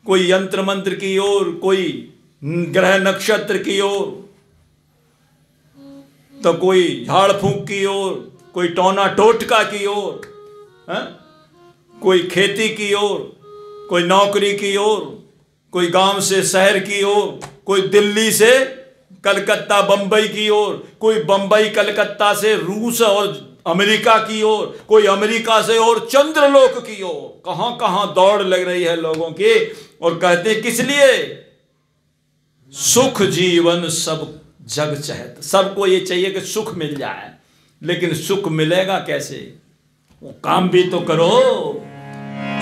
कोई यंत्र मंत्र की ओर, कोई ग्रह नक्षत्र की ओर, तो कोई झाड़ फूंक की ओर, कोई टोना टोटका की ओर, कोई खेती की ओर, कोई नौकरी की ओर, कोई गांव से शहर की ओर, कोई दिल्ली से कलकत्ता बंबई की ओर, कोई बंबई कलकत्ता से रूस और अमेरिका की ओर, कोई अमेरिका से और चंद्रलोक की ओर, कहां कहां दौड़ लग रही है लोगों की। और कहते किस लिए? सुख जीवन सब जग चाहत। सबको ये चाहिए कि सुख मिल जाए, लेकिन सुख मिलेगा कैसे? वो काम भी तो करो।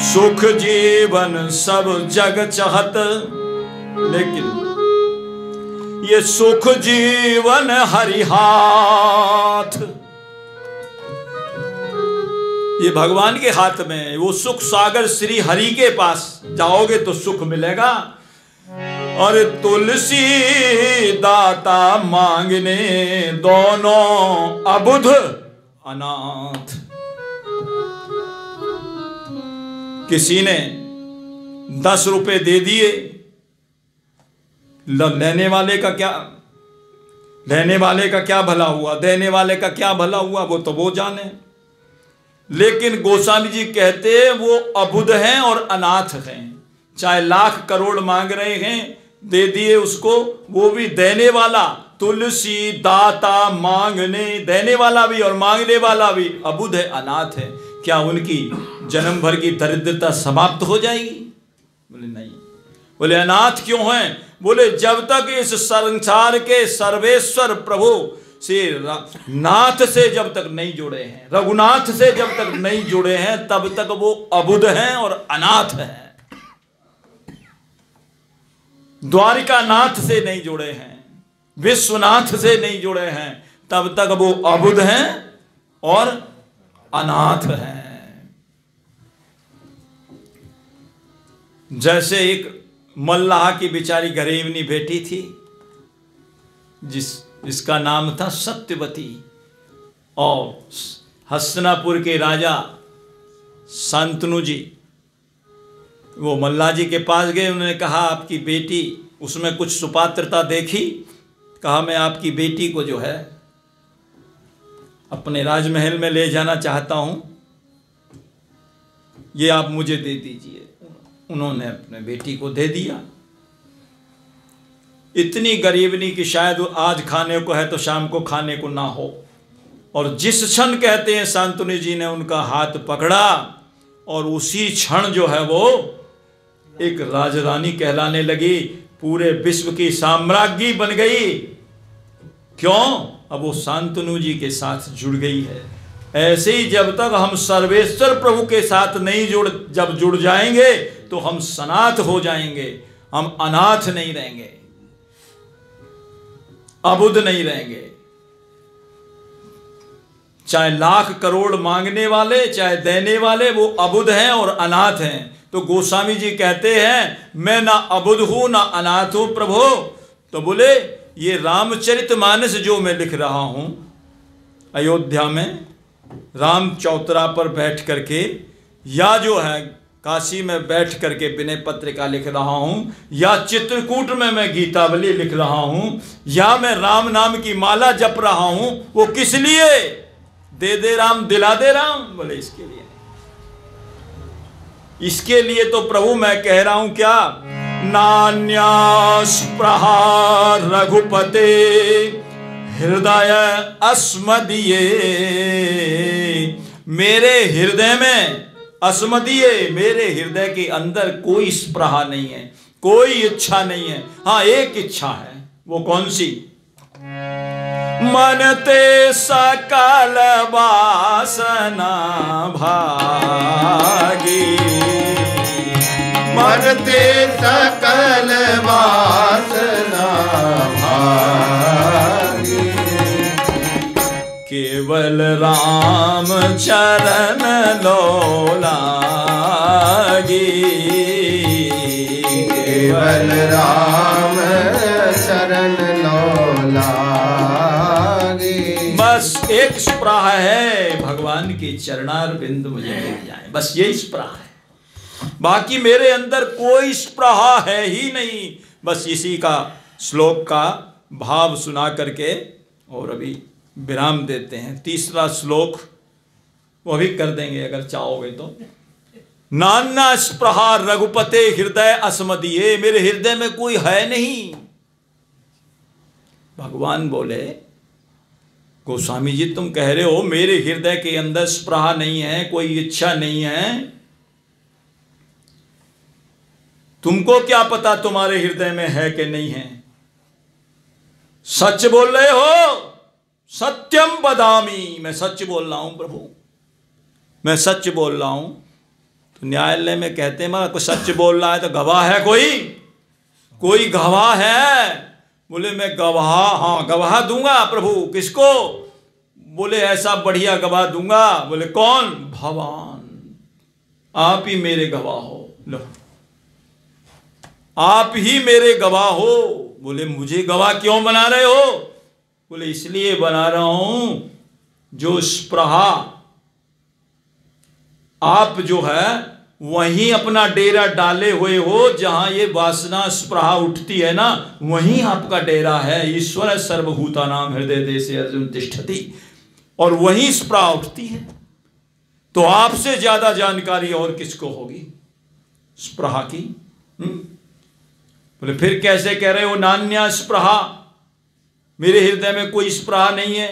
सुख जीवन सब जग चाहत, लेकिन ये सुख जीवन हरि हाथ, ये भगवान के हाथ में है। वो सुख सागर श्री हरि के पास जाओगे तो सुख मिलेगा। और तुलसी दाता मांगने दोनों अबुध अनाथ। किसी ने 10 रुपए दे दिए, लेने वाले का क्या भला हुआ, देने वाले का क्या भला हुआ, वो तो वो जाने। लेकिन गोस्वामी जी कहते वो अबुध हैं और अनाथ हैं। चाहे लाख करोड़ मांग रहे हैं, दे दिए उसको, वो भी देने वाला। तुलसी दाता मांगने, देने वाला भी और मांगने वाला भी अबुध है, अनाथ है। क्या उनकी जन्म भर की दरिद्रता समाप्त हो जाएगी? बोले नहीं। बोले अनाथ क्यों हैं? बोले जब तक इस संसार के सर्वेश्वर प्रभु से नाथ से जब तक नहीं जुड़े हैं, रघुनाथ से जब तक नहीं जुड़े हैं, तब तक वो अबुध हैं और अनाथ हैं। द्वारिका नाथ से नहीं जुड़े हैं, विश्वनाथ से नहीं जुड़े हैं, तब तक वो अबुध हैं और अनाथ हैं। जैसे एक मल्लाह की बेचारी गरीबनी बेटी थी, जिसका नाम था सत्यवती, और हस्तिनापुर के राजा शांतनु जी वो मल्लाह जी के पास गए। उन्होंने कहा आपकी बेटी, उसमें कुछ सुपात्रता देखी, कहा मैं आपकी बेटी को जो है अपने राजमहल में ले जाना चाहता हूं, ये आप मुझे दे दीजिए। उन्होंने अपने बेटी को दे दिया। इतनी गरीबनी कि शायद आज खाने को है तो शाम को खाने को ना हो। और जिस क्षण कहते हैं शांतनु जी ने उनका हाथ पकड़ा, और उसी क्षण जो है वो एक राजरानी कहलाने लगी, पूरे विश्व की साम्राज्ञी बन गई। क्यों? अब वो शांतनु जी के साथ जुड़ गई है। ऐसे ही जब तक हम सर्वेश्वर प्रभु के साथ नहीं जब जुड़ जाएंगे तो हम सनाथ हो जाएंगे, हम अनाथ नहीं रहेंगे, अबुध नहीं रहेंगे। चाहे लाख करोड़ मांगने वाले, चाहे देने वाले, वो अबुध हैं और अनाथ हैं। तो गोस्वामी जी कहते हैं मैं ना अबुध हूं ना अनाथ हूं प्रभु। तो बोले ये रामचरितमानस जो मैं लिख रहा हूं अयोध्या में, राम चौतरा पर बैठ करके, या जो है काशी में बैठ करके विनय पत्रिका लिख रहा हूं, या चित्रकूट में मैं गीतावली लिख रहा हूं, या मैं राम नाम की माला जप रहा हूं, वो किस लिए? दे दे राम दिला दे राम। बोले इसके लिए, इसके लिए तो प्रभु मैं कह रहा हूं क्या? नान्यास्पृहा रघुपते हृदय अस्मदीये। मेरे हृदय में अस्मदीय, मेरे हृदय के अंदर कोई स्पृहा नहीं है, कोई इच्छा नहीं है। हाँ एक इच्छा है, वो कौन सी? मन ते सकल वासना भागी, मन ते सकल वासना भागी, केवल राम चरण लोलागी, केवल राम शरण लोलागी। बस एक स्पृहा है, भगवान की चरणार बिंद मुझे मिल जाए, बस यही स्पृहा है। बाकी मेरे अंदर कोई स्पृहा है ही नहीं। बस इसी का श्लोक का भाव सुना करके और अभी विराम देते हैं। तीसरा श्लोक वो भी कर देंगे अगर चाहोगे तो। नान्या स्पृहा रघुपते हृदय अस्मदीये, मेरे हृदय में कोई है नहीं। भगवान बोले गोस्वामी जी तुम कह रहे हो मेरे हृदय के अंदर स्पृहा नहीं है, कोई इच्छा नहीं है, तुमको क्या पता तुम्हारे हृदय में है कि नहीं है? सच बोल रहे हो? सत्यम बदामी, मैं सच बोल रहा हूं प्रभु, मैं सच बोल रहा हूं। तो न्यायालय में कहते हैं कोई सच बोल रहा है तो गवाह है, कोई गवाह है? बोले मैं गवाह, हाँ गवाह दूंगा प्रभु। किसको? बोले ऐसा बढ़िया गवाह दूंगा। बोले कौन? भगवान, आप ही मेरे गवाह हो, लो आप ही मेरे गवाह हो। बोले मुझे गवाह क्यों बना रहे हो? बोले इसलिए बना रहा हूं जो स्पृहा आप जो है वहीं अपना डेरा डाले हुए हो, जहां ये वासना स्पृहा उठती है ना वहीं आपका डेरा है। ईश्वर सर्वभूतानां हृदय देशे अर्जुन तिष्ठति, और वहीं स्पृहा उठती है। तो आपसे ज्यादा जानकारी और किसको होगी स्पृहा की? बोले फिर कैसे कह रहे हो नान्या स्पृहा, मेरे हृदय में कोई स्पृहा नहीं है?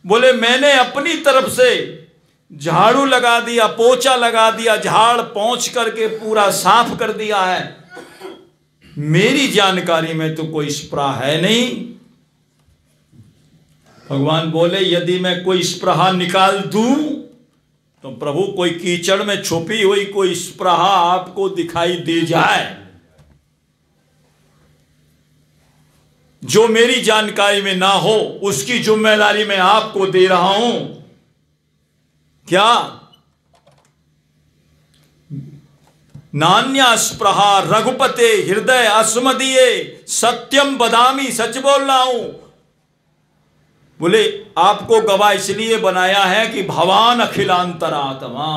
बोले मैंने अपनी तरफ से झाड़ू लगा दिया, पोछा लगा दिया, झाड़ पोंछ करके पूरा साफ कर दिया है, मेरी जानकारी में तो कोई स्पृहा है नहीं। भगवान बोले यदि मैं कोई स्पृहा निकाल दूं तो प्रभु कोई कीचड़ में छुपी हुई कोई स्पृहा आपको दिखाई दे जाए जो मेरी जानकारी में ना हो, उसकी जिम्मेदारी मैं आपको दे रहा हूं। क्या? नान्या स्पृहा रघुपते हृदय अस्मदीये, सत्यम बदामी, सच बोल रहा हूं। बोले आपको गवाह इसलिए बनाया है कि भगवान अखिलांतरात्मा,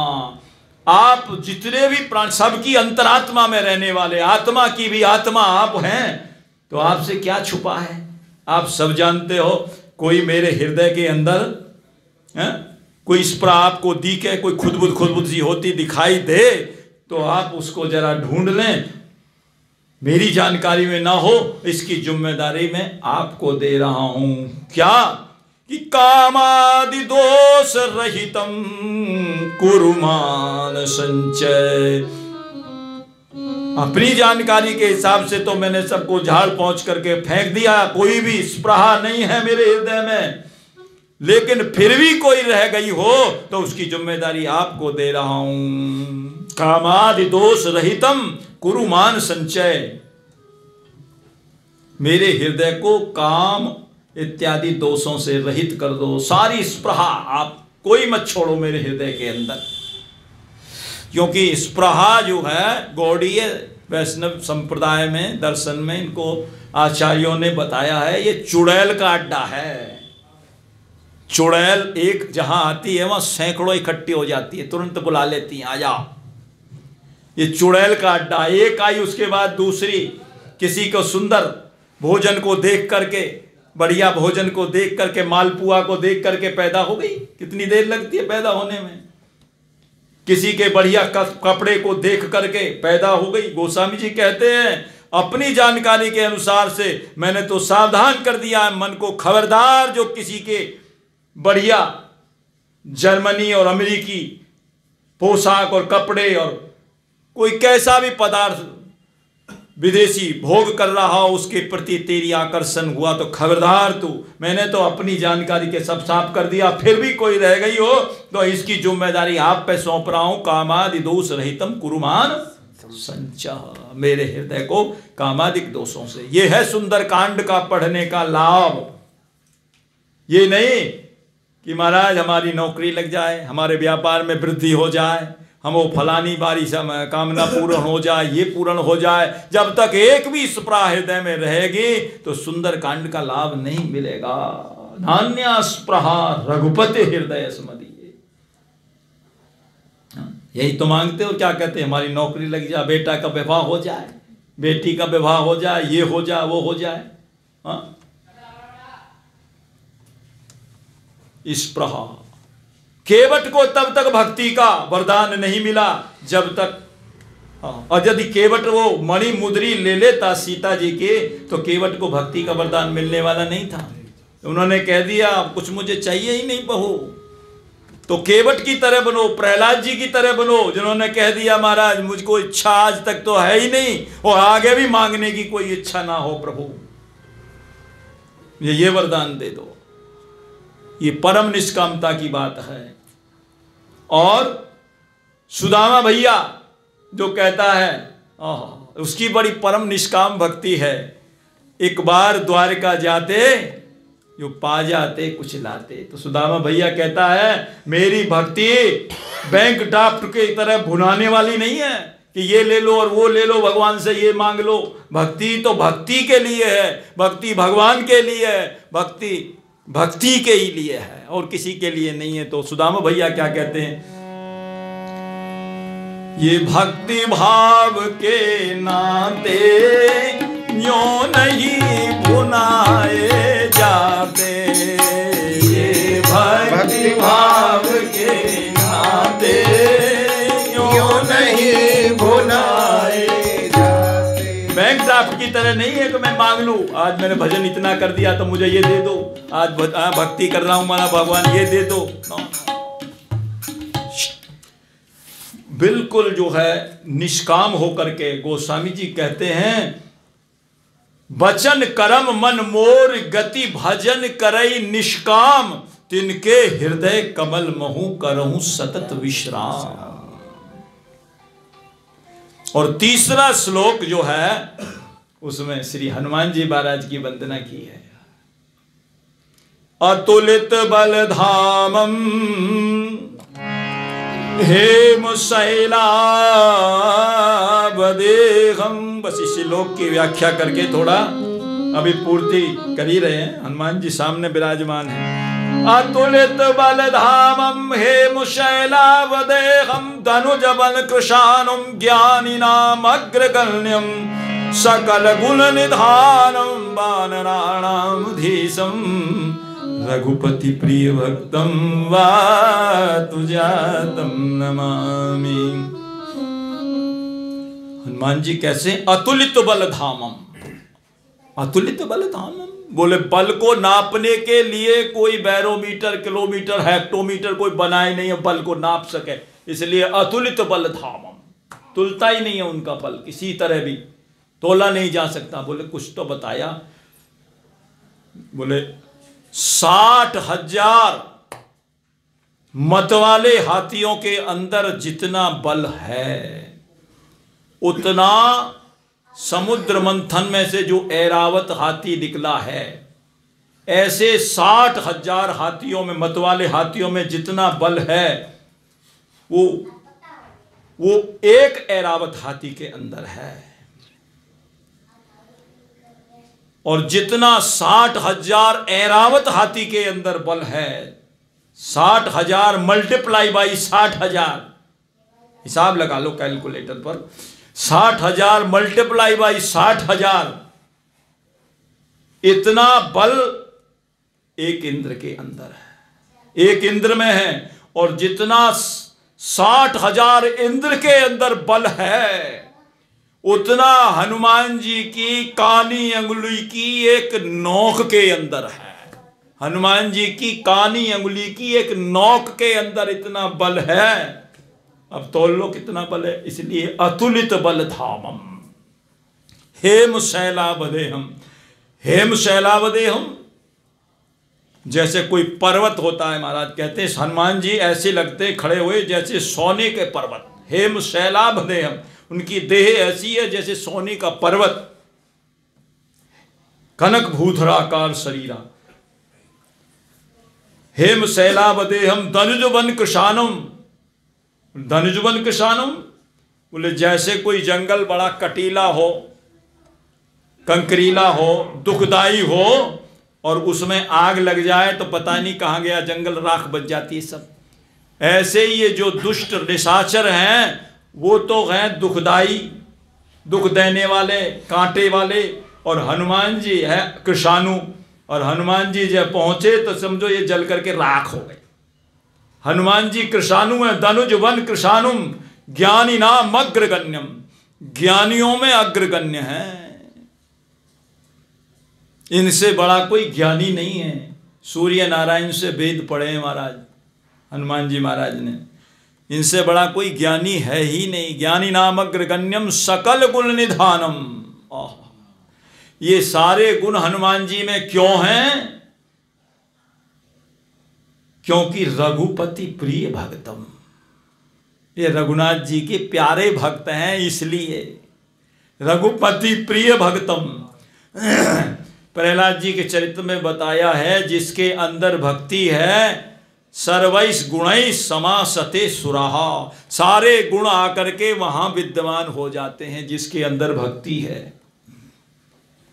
आप जितने भी प्राण सबकी अंतरात्मा में रहने वाले, आत्मा की भी आत्मा आप हैं। तो आपसे क्या छुपा है? आप सब जानते हो। कोई मेरे हृदय के अंदर कोई स्पृहा आपको दिखे, कोई खुदबुद सी होती दिखाई दे तो आप उसको जरा ढूंढ लें, मेरी जानकारी में ना हो, इसकी जिम्मेदारी मैं आपको दे रहा हूं। क्या? कि कामादि दोष रहितम कुरुमान संचय। अपनी जानकारी के हिसाब से तो मैंने सबको झाड़ पोंछ करके फेंक दिया, कोई भी स्पृहा नहीं है मेरे हृदय में, लेकिन फिर भी कोई रह गई हो तो उसकी जिम्मेदारी आपको दे रहा हूं। कामादि दोष रहितम कुरुमान संचय, मेरे हृदय को काम इत्यादि दोषों से रहित कर दो। सारी स्पृहा आप कोई मत छोड़ो मेरे हृदय के अंदर, क्योंकि स्पृहा जो है गौड़ीय वैष्णव संप्रदाय में दर्शन में इनको आचार्यों ने बताया है, ये चुड़ैल का अड्डा है। चुड़ैल एक जहां आती है वहां सैकड़ों इकट्ठी हो जाती है, तुरंत बुला लेती हैं आ जाओ। ये चुड़ैल का अड्डा, एक आई उसके बाद दूसरी, किसी को सुंदर भोजन को देख करके, बढ़िया भोजन को देख करके, मालपुआ को देख करके पैदा हो गई। कितनी देर लगती है पैदा होने में? किसी के बढ़िया कपड़े को देख करके पैदा हो गई। गोस्वामी जी कहते हैं अपनी जानकारी के अनुसार से मैंने तो सावधान कर दिया है मन को, खबरदार जो किसी के बढ़िया जर्मनी और अमेरिकी पोशाक और कपड़े और कोई कैसा भी पदार्थ विदेशी भोग कर रहा हो उसके प्रति तेरी आकर्षण हुआ तो खबरदार तू। मैंने तो अपनी जानकारी के सब साफ कर दिया, फिर भी कोई रह गई हो तो इसकी जिम्मेदारी आप पे सौंप रहा हूं। कामादि दोष रहितम कुरुमान संचय, मेरे हृदय को कामादिक दोषों से। यह है सुंदर कांड का पढ़ने का लाभ। ये नहीं कि महाराज हमारी नौकरी लग जाए, हमारे व्यापार में वृद्धि हो जाए, हम वो फलानी बारी समय कामना पूर्ण हो जाए, ये पूर्ण हो जाए। जब तक एक भी स्पृहा हृदय में रहेगी तो सुंदर कांड का लाभ नहीं मिलेगा। नान्या स्पृहा रघुपति हृदय स्मदीये, यही तो मांगते हो। क्या कहते हैं? हमारी नौकरी लग जाए, बेटा का विवाह हो जाए, बेटी का विवाह हो जाए, ये हो जाए, वो हो जाए। स्पृहा केवट को तब तक भक्ति का वरदान नहीं मिला जब तक, और यदि केवट वो मणि मुद्री ले लेता सीता जी के तो केवट को भक्ति का वरदान मिलने वाला नहीं था। उन्होंने कह दिया कुछ मुझे चाहिए ही नहीं बहू, तो केवट की तरह बनो, प्रहलाद जी की तरह बनो, जिन्होंने कह दिया महाराज मुझको इच्छा आज तक तो है ही नहीं और आगे भी मांगने की कोई इच्छा ना हो प्रभु, ये वरदान दे दो। ये परम निष्कामता की बात है। और सुदामा भैया जो कहता है उसकी बड़ी परम निष्काम भक्ति है। एक बार द्वारका जाते जो पा जाते कुछ लाते, तो सुदामा भैया कहता है मेरी भक्ति बैंक ड्राफ्ट की तरह भुनाने वाली नहीं है कि ये ले लो और वो ले लो, भगवान से ये मांग लो। भक्ति तो भक्ति के लिए है, भक्ति भगवान के लिए है, भक्ति भक्ति के ही लिए है और किसी के लिए नहीं है। तो सुदामा भैया क्या कहते हैं, ये भक्ति भाव के नाते यूं नहीं भुनाए जाते, ये भक्ति भाव के नाते यूं नहीं भुनाए जाते। बैंक ड्राफ्ट की तरह नहीं है कि मैं मांग लूं, आज मैंने भजन इतना कर दिया तो मुझे ये दे दो, आज भक्ति कर रहा हूं माना भगवान ये दे दो। बिल्कुल जो है निष्काम होकर के गोस्वामी जी कहते हैं बचन करम मन मोर गति भजन करई निष्काम, तिनके हृदय कमल महु करहूं सतत विश्राम। और तीसरा श्लोक जो है उसमें श्री हनुमान जी महाराज की वंदना की है। अतुलित बलधामम हे मुशैलावदेहम। बस इस श्लोक की व्याख्या करके थोड़ा अभी पूर्ति कर ही रहे हैं, हनुमान जी सामने विराजमान हैं। अतुलित बलधामम हे मुशैलावदेहम धनुज बल कृशानम ज्ञानिनाम अग्रगण्यम सकल गुण निधानम वानराणाम धीशम रघुपति प्रिय भक्तम वातुजातम नमामि। हनुमान जी कैसे अतुलित बलधामम, अतुलित बलधामम बोले बल को नापने के लिए कोई बैरोमीटर किलोमीटर हेक्टोमीटर कोई बनाए नहीं है बल को नाप सके, इसलिए अतुलित बलधामम, तुलता ही नहीं है उनका बल, किसी तरह भी तोला नहीं जा सकता। बोले कुछ तो बताया, बोले 60,000 मतवाले हाथियों के अंदर जितना बल है उतना समुद्र मंथन में से जो ऐरावत हाथी निकला है, ऐसे 60,000 हाथियों में मतवाले हाथियों में जितना बल है वो एक ऐरावत हाथी के अंदर है। और जितना 60,000 ऐरावत हाथी के अंदर बल है, 60,000 मल्टीप्लाई बाई 60,000, हिसाब लगा लो कैलकुलेटर पर, 60,000 मल्टीप्लाई बाई 60,000, इतना बल एक इंद्र के अंदर है, एक इंद्र में है। और जितना 60,000 इंद्र के अंदर बल है उतना हनुमान जी की कानी अंगुली की एक नोक के अंदर है। हनुमान जी की कानी अंगुली की एक नोक के अंदर इतना बल है। अब तोल लो कितना बल है, इसलिए अतुलित बल धामम हेम शैलावदेहम। हेम शैलावदेहम जैसे कोई पर्वत होता है, महाराज कहते हैं हनुमान जी ऐसे लगते खड़े हुए जैसे सोने के पर्वत। हेम शैलावदेहम, उनकी देह ऐसी है जैसे सोने का पर्वत, कनक भूधराकार शरीरा। हेम शैलावदेहम धनुजवन कृशानम। धनुजवन कृशानम बोले जैसे कोई जंगल बड़ा कटीला हो, कंकरीला हो, दुखदाई हो और उसमें आग लग जाए तो पता नहीं कहां गया जंगल, राख बच जाती है सब। ऐसे ही ये जो दुष्ट निशाचर हैं वो तो हैं दुखदाई, दुख देने वाले, कांटे वाले, और हनुमान जी है कृशानु। और हनुमान जी जब पहुंचे तो समझो ये जल करके राख हो गए। हनुमान जी कृशानु है, धनुज वन कृशानुम ज्ञानी नाम अग्रगण्यम, ज्ञानियों में अग्रगण्य है। इनसे बड़ा कोई ज्ञानी नहीं है। सूर्य नारायण से वेद पढ़े हैं महाराज, हनुमान जी महाराज ने। इनसे बड़ा कोई ज्ञानी है ही नहीं। ज्ञानी नाम अग्रगण्यम सकल गुण निधानम। ये सारे गुण हनुमान जी में क्यों हैं? क्योंकि रघुपति प्रिय भक्तम, ये रघुनाथ जी के प्यारे भक्त हैं, इसलिए रघुपति प्रिय भक्तम। प्रहलाद जी के चरित्र में बताया है, जिसके अंदर भक्ति है सर्वैस गुणैस समासते सुराहा, सारे गुण आकर के वहां विद्यमान हो जाते हैं जिसके अंदर भक्ति है।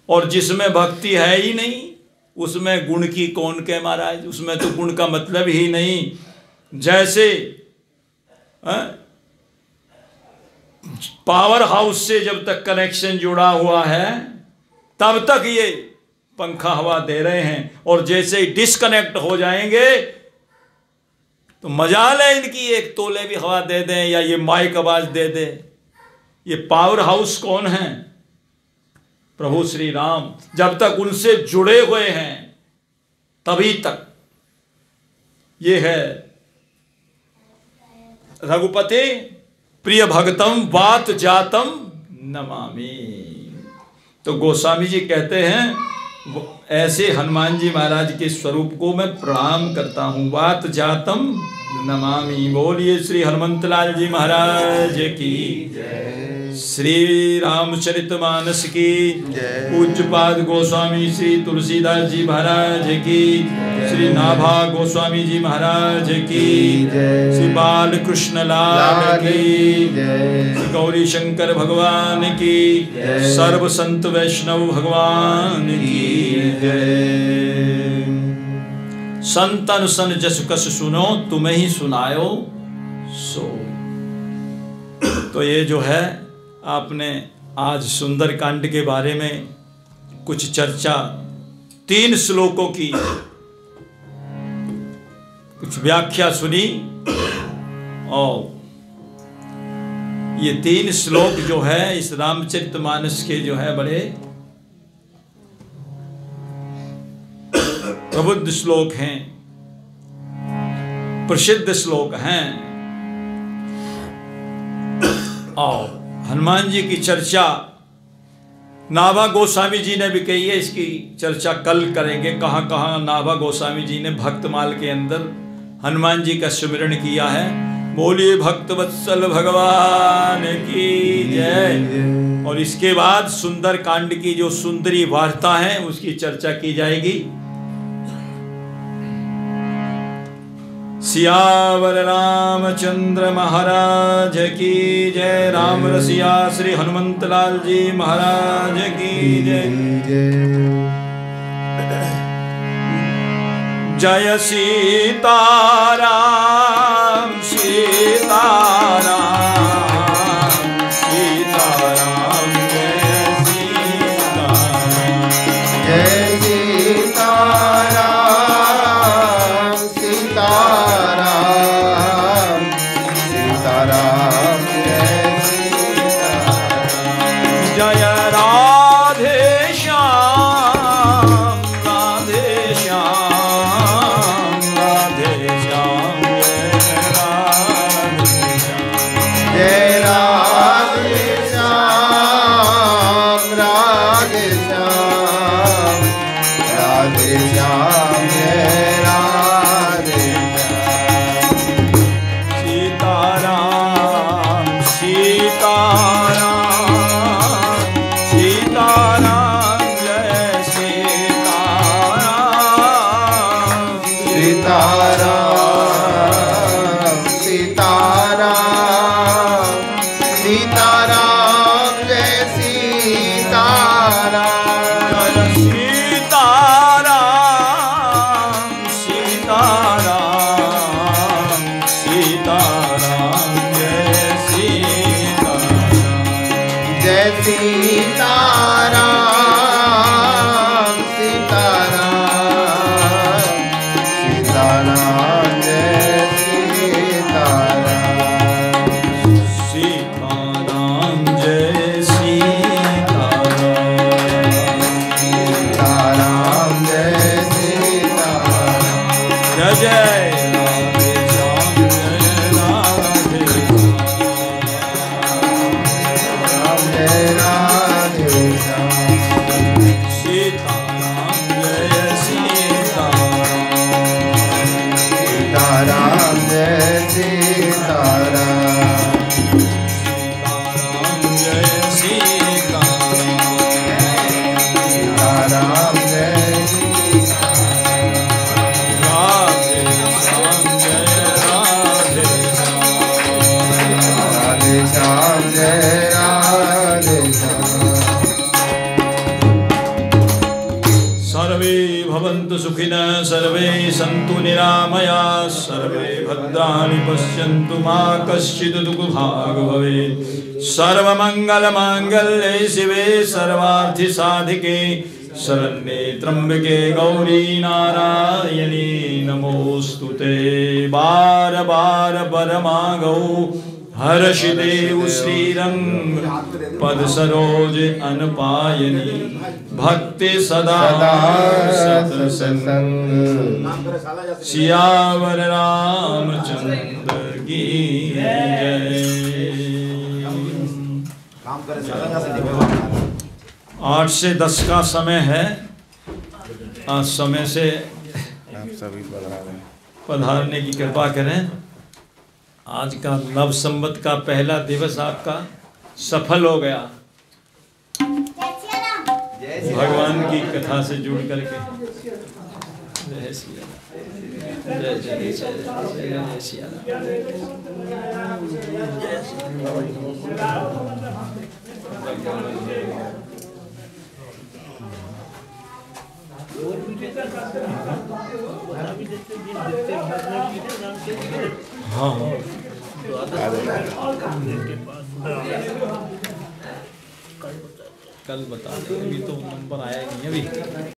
और जिसमें भक्ति है ही नहीं, उसमें गुण की कौन कहे महाराज? उसमें तो गुण का मतलब ही नहीं। जैसे पावर हाउस से जब तक कनेक्शन जुड़ा हुआ है तब तक ये पंखा हवा दे रहे हैं, और जैसे ही डिस्कनेक्ट हो जाएंगे तो मजाल है इनकी एक तोले भी हवा दे दें या ये माइक आवाज दे दे। ये पावर हाउस कौन है? प्रभु श्री राम। जब तक उनसे जुड़े हुए हैं तभी तक ये है रघुपति प्रिय भक्तम वात जातम नमामि। तो गोस्वामी जी कहते हैं ऐसे हनुमान जी महाराज के स्वरूप को मैं प्रणाम करता हूँ। वात जातम नमामि। बोलिए श्री हनुमंतलाल जी महाराज की जय। श्री रामचरितमानस की पूज्यपाद गोस्वामी श्री तुलसीदास जी महाराज की, श्री नाभा गोस्वामी जी महाराज की, श्री बाल कृष्ण लाल की, श्री गौरी शंकर भगवान की, सर्व संत वैष्णव भगवान की जय। संतन सन जस कस सुनो, तुम्हें ही सुनायो सो। तो ये जो है आपने आज सुंदर कांड के बारे में कुछ चर्चा, 3 श्लोकों की कुछ व्याख्या सुनी, और ये 3 श्लोक जो है इस रामचरितमानस के जो है बड़े प्रबुद्ध श्लोक हैं, प्रसिद्ध श्लोक हैं। और हनुमान जी की चर्चा नाभा गोस्वामी जी ने भी कही है, इसकी चर्चा कल करेंगे। कहाँ कहाँ नाभा गोस्वामी जी ने भक्तमाल के अंदर हनुमान जी का स्मरण किया है। बोलिए भक्त वत्सल भगवान की जय। और इसके बाद सुंदर कांड की जो सुंदरी वार्ता है उसकी चर्चा की जाएगी। सियावर रामचंद्र महाराज की जय। राम रसिया श्री हनुमंतलाल जी महाराज की जय। जय सीताराम सीताराम सीताराम जय सीताराम जय सीताराम सीताराम सीताराम जय सीताराम। जय राधे श्याम राधे श्याम राधे श्याम जय राधे श्याम राधे श्याम राधे श्याम जय राधे श्याम। सीताराम सीताराम सीताराम जय सीताराम सीताराम सीताराम सीताराम जय सीताराम। जय सीताराम सर्वे भवन्तु सुखिनः सर्वे सन्तु निरामयाः सर्वे भद्राणि पश्यन्तु मा कश्चित् दुःखभाग् भवेत् सर्वमङ्गलमाङ्गल्ये शिवे सर्वार्थिसाधिके शरण्ये त्र्यम्बके गौरी नारायणी नमोस्तुते बार बार परमागौ हर्षिदेव श्रीरंग पद सरोज अनपायनी भक्ति सदा सतसंग सियावर रामचंद्र की जय। 8 से 10 का समय है। आज समय से आप सभी पधारने की कृपा करें। आज का नव संवत का पहला दिवस आपका सफल हो गया भगवान की कथा से जुड़ करके। जय श्री राम, जय जय जय जय श्री राम। हाँ कल बता देंगे, अभी तो नंबर आया नहीं अभी।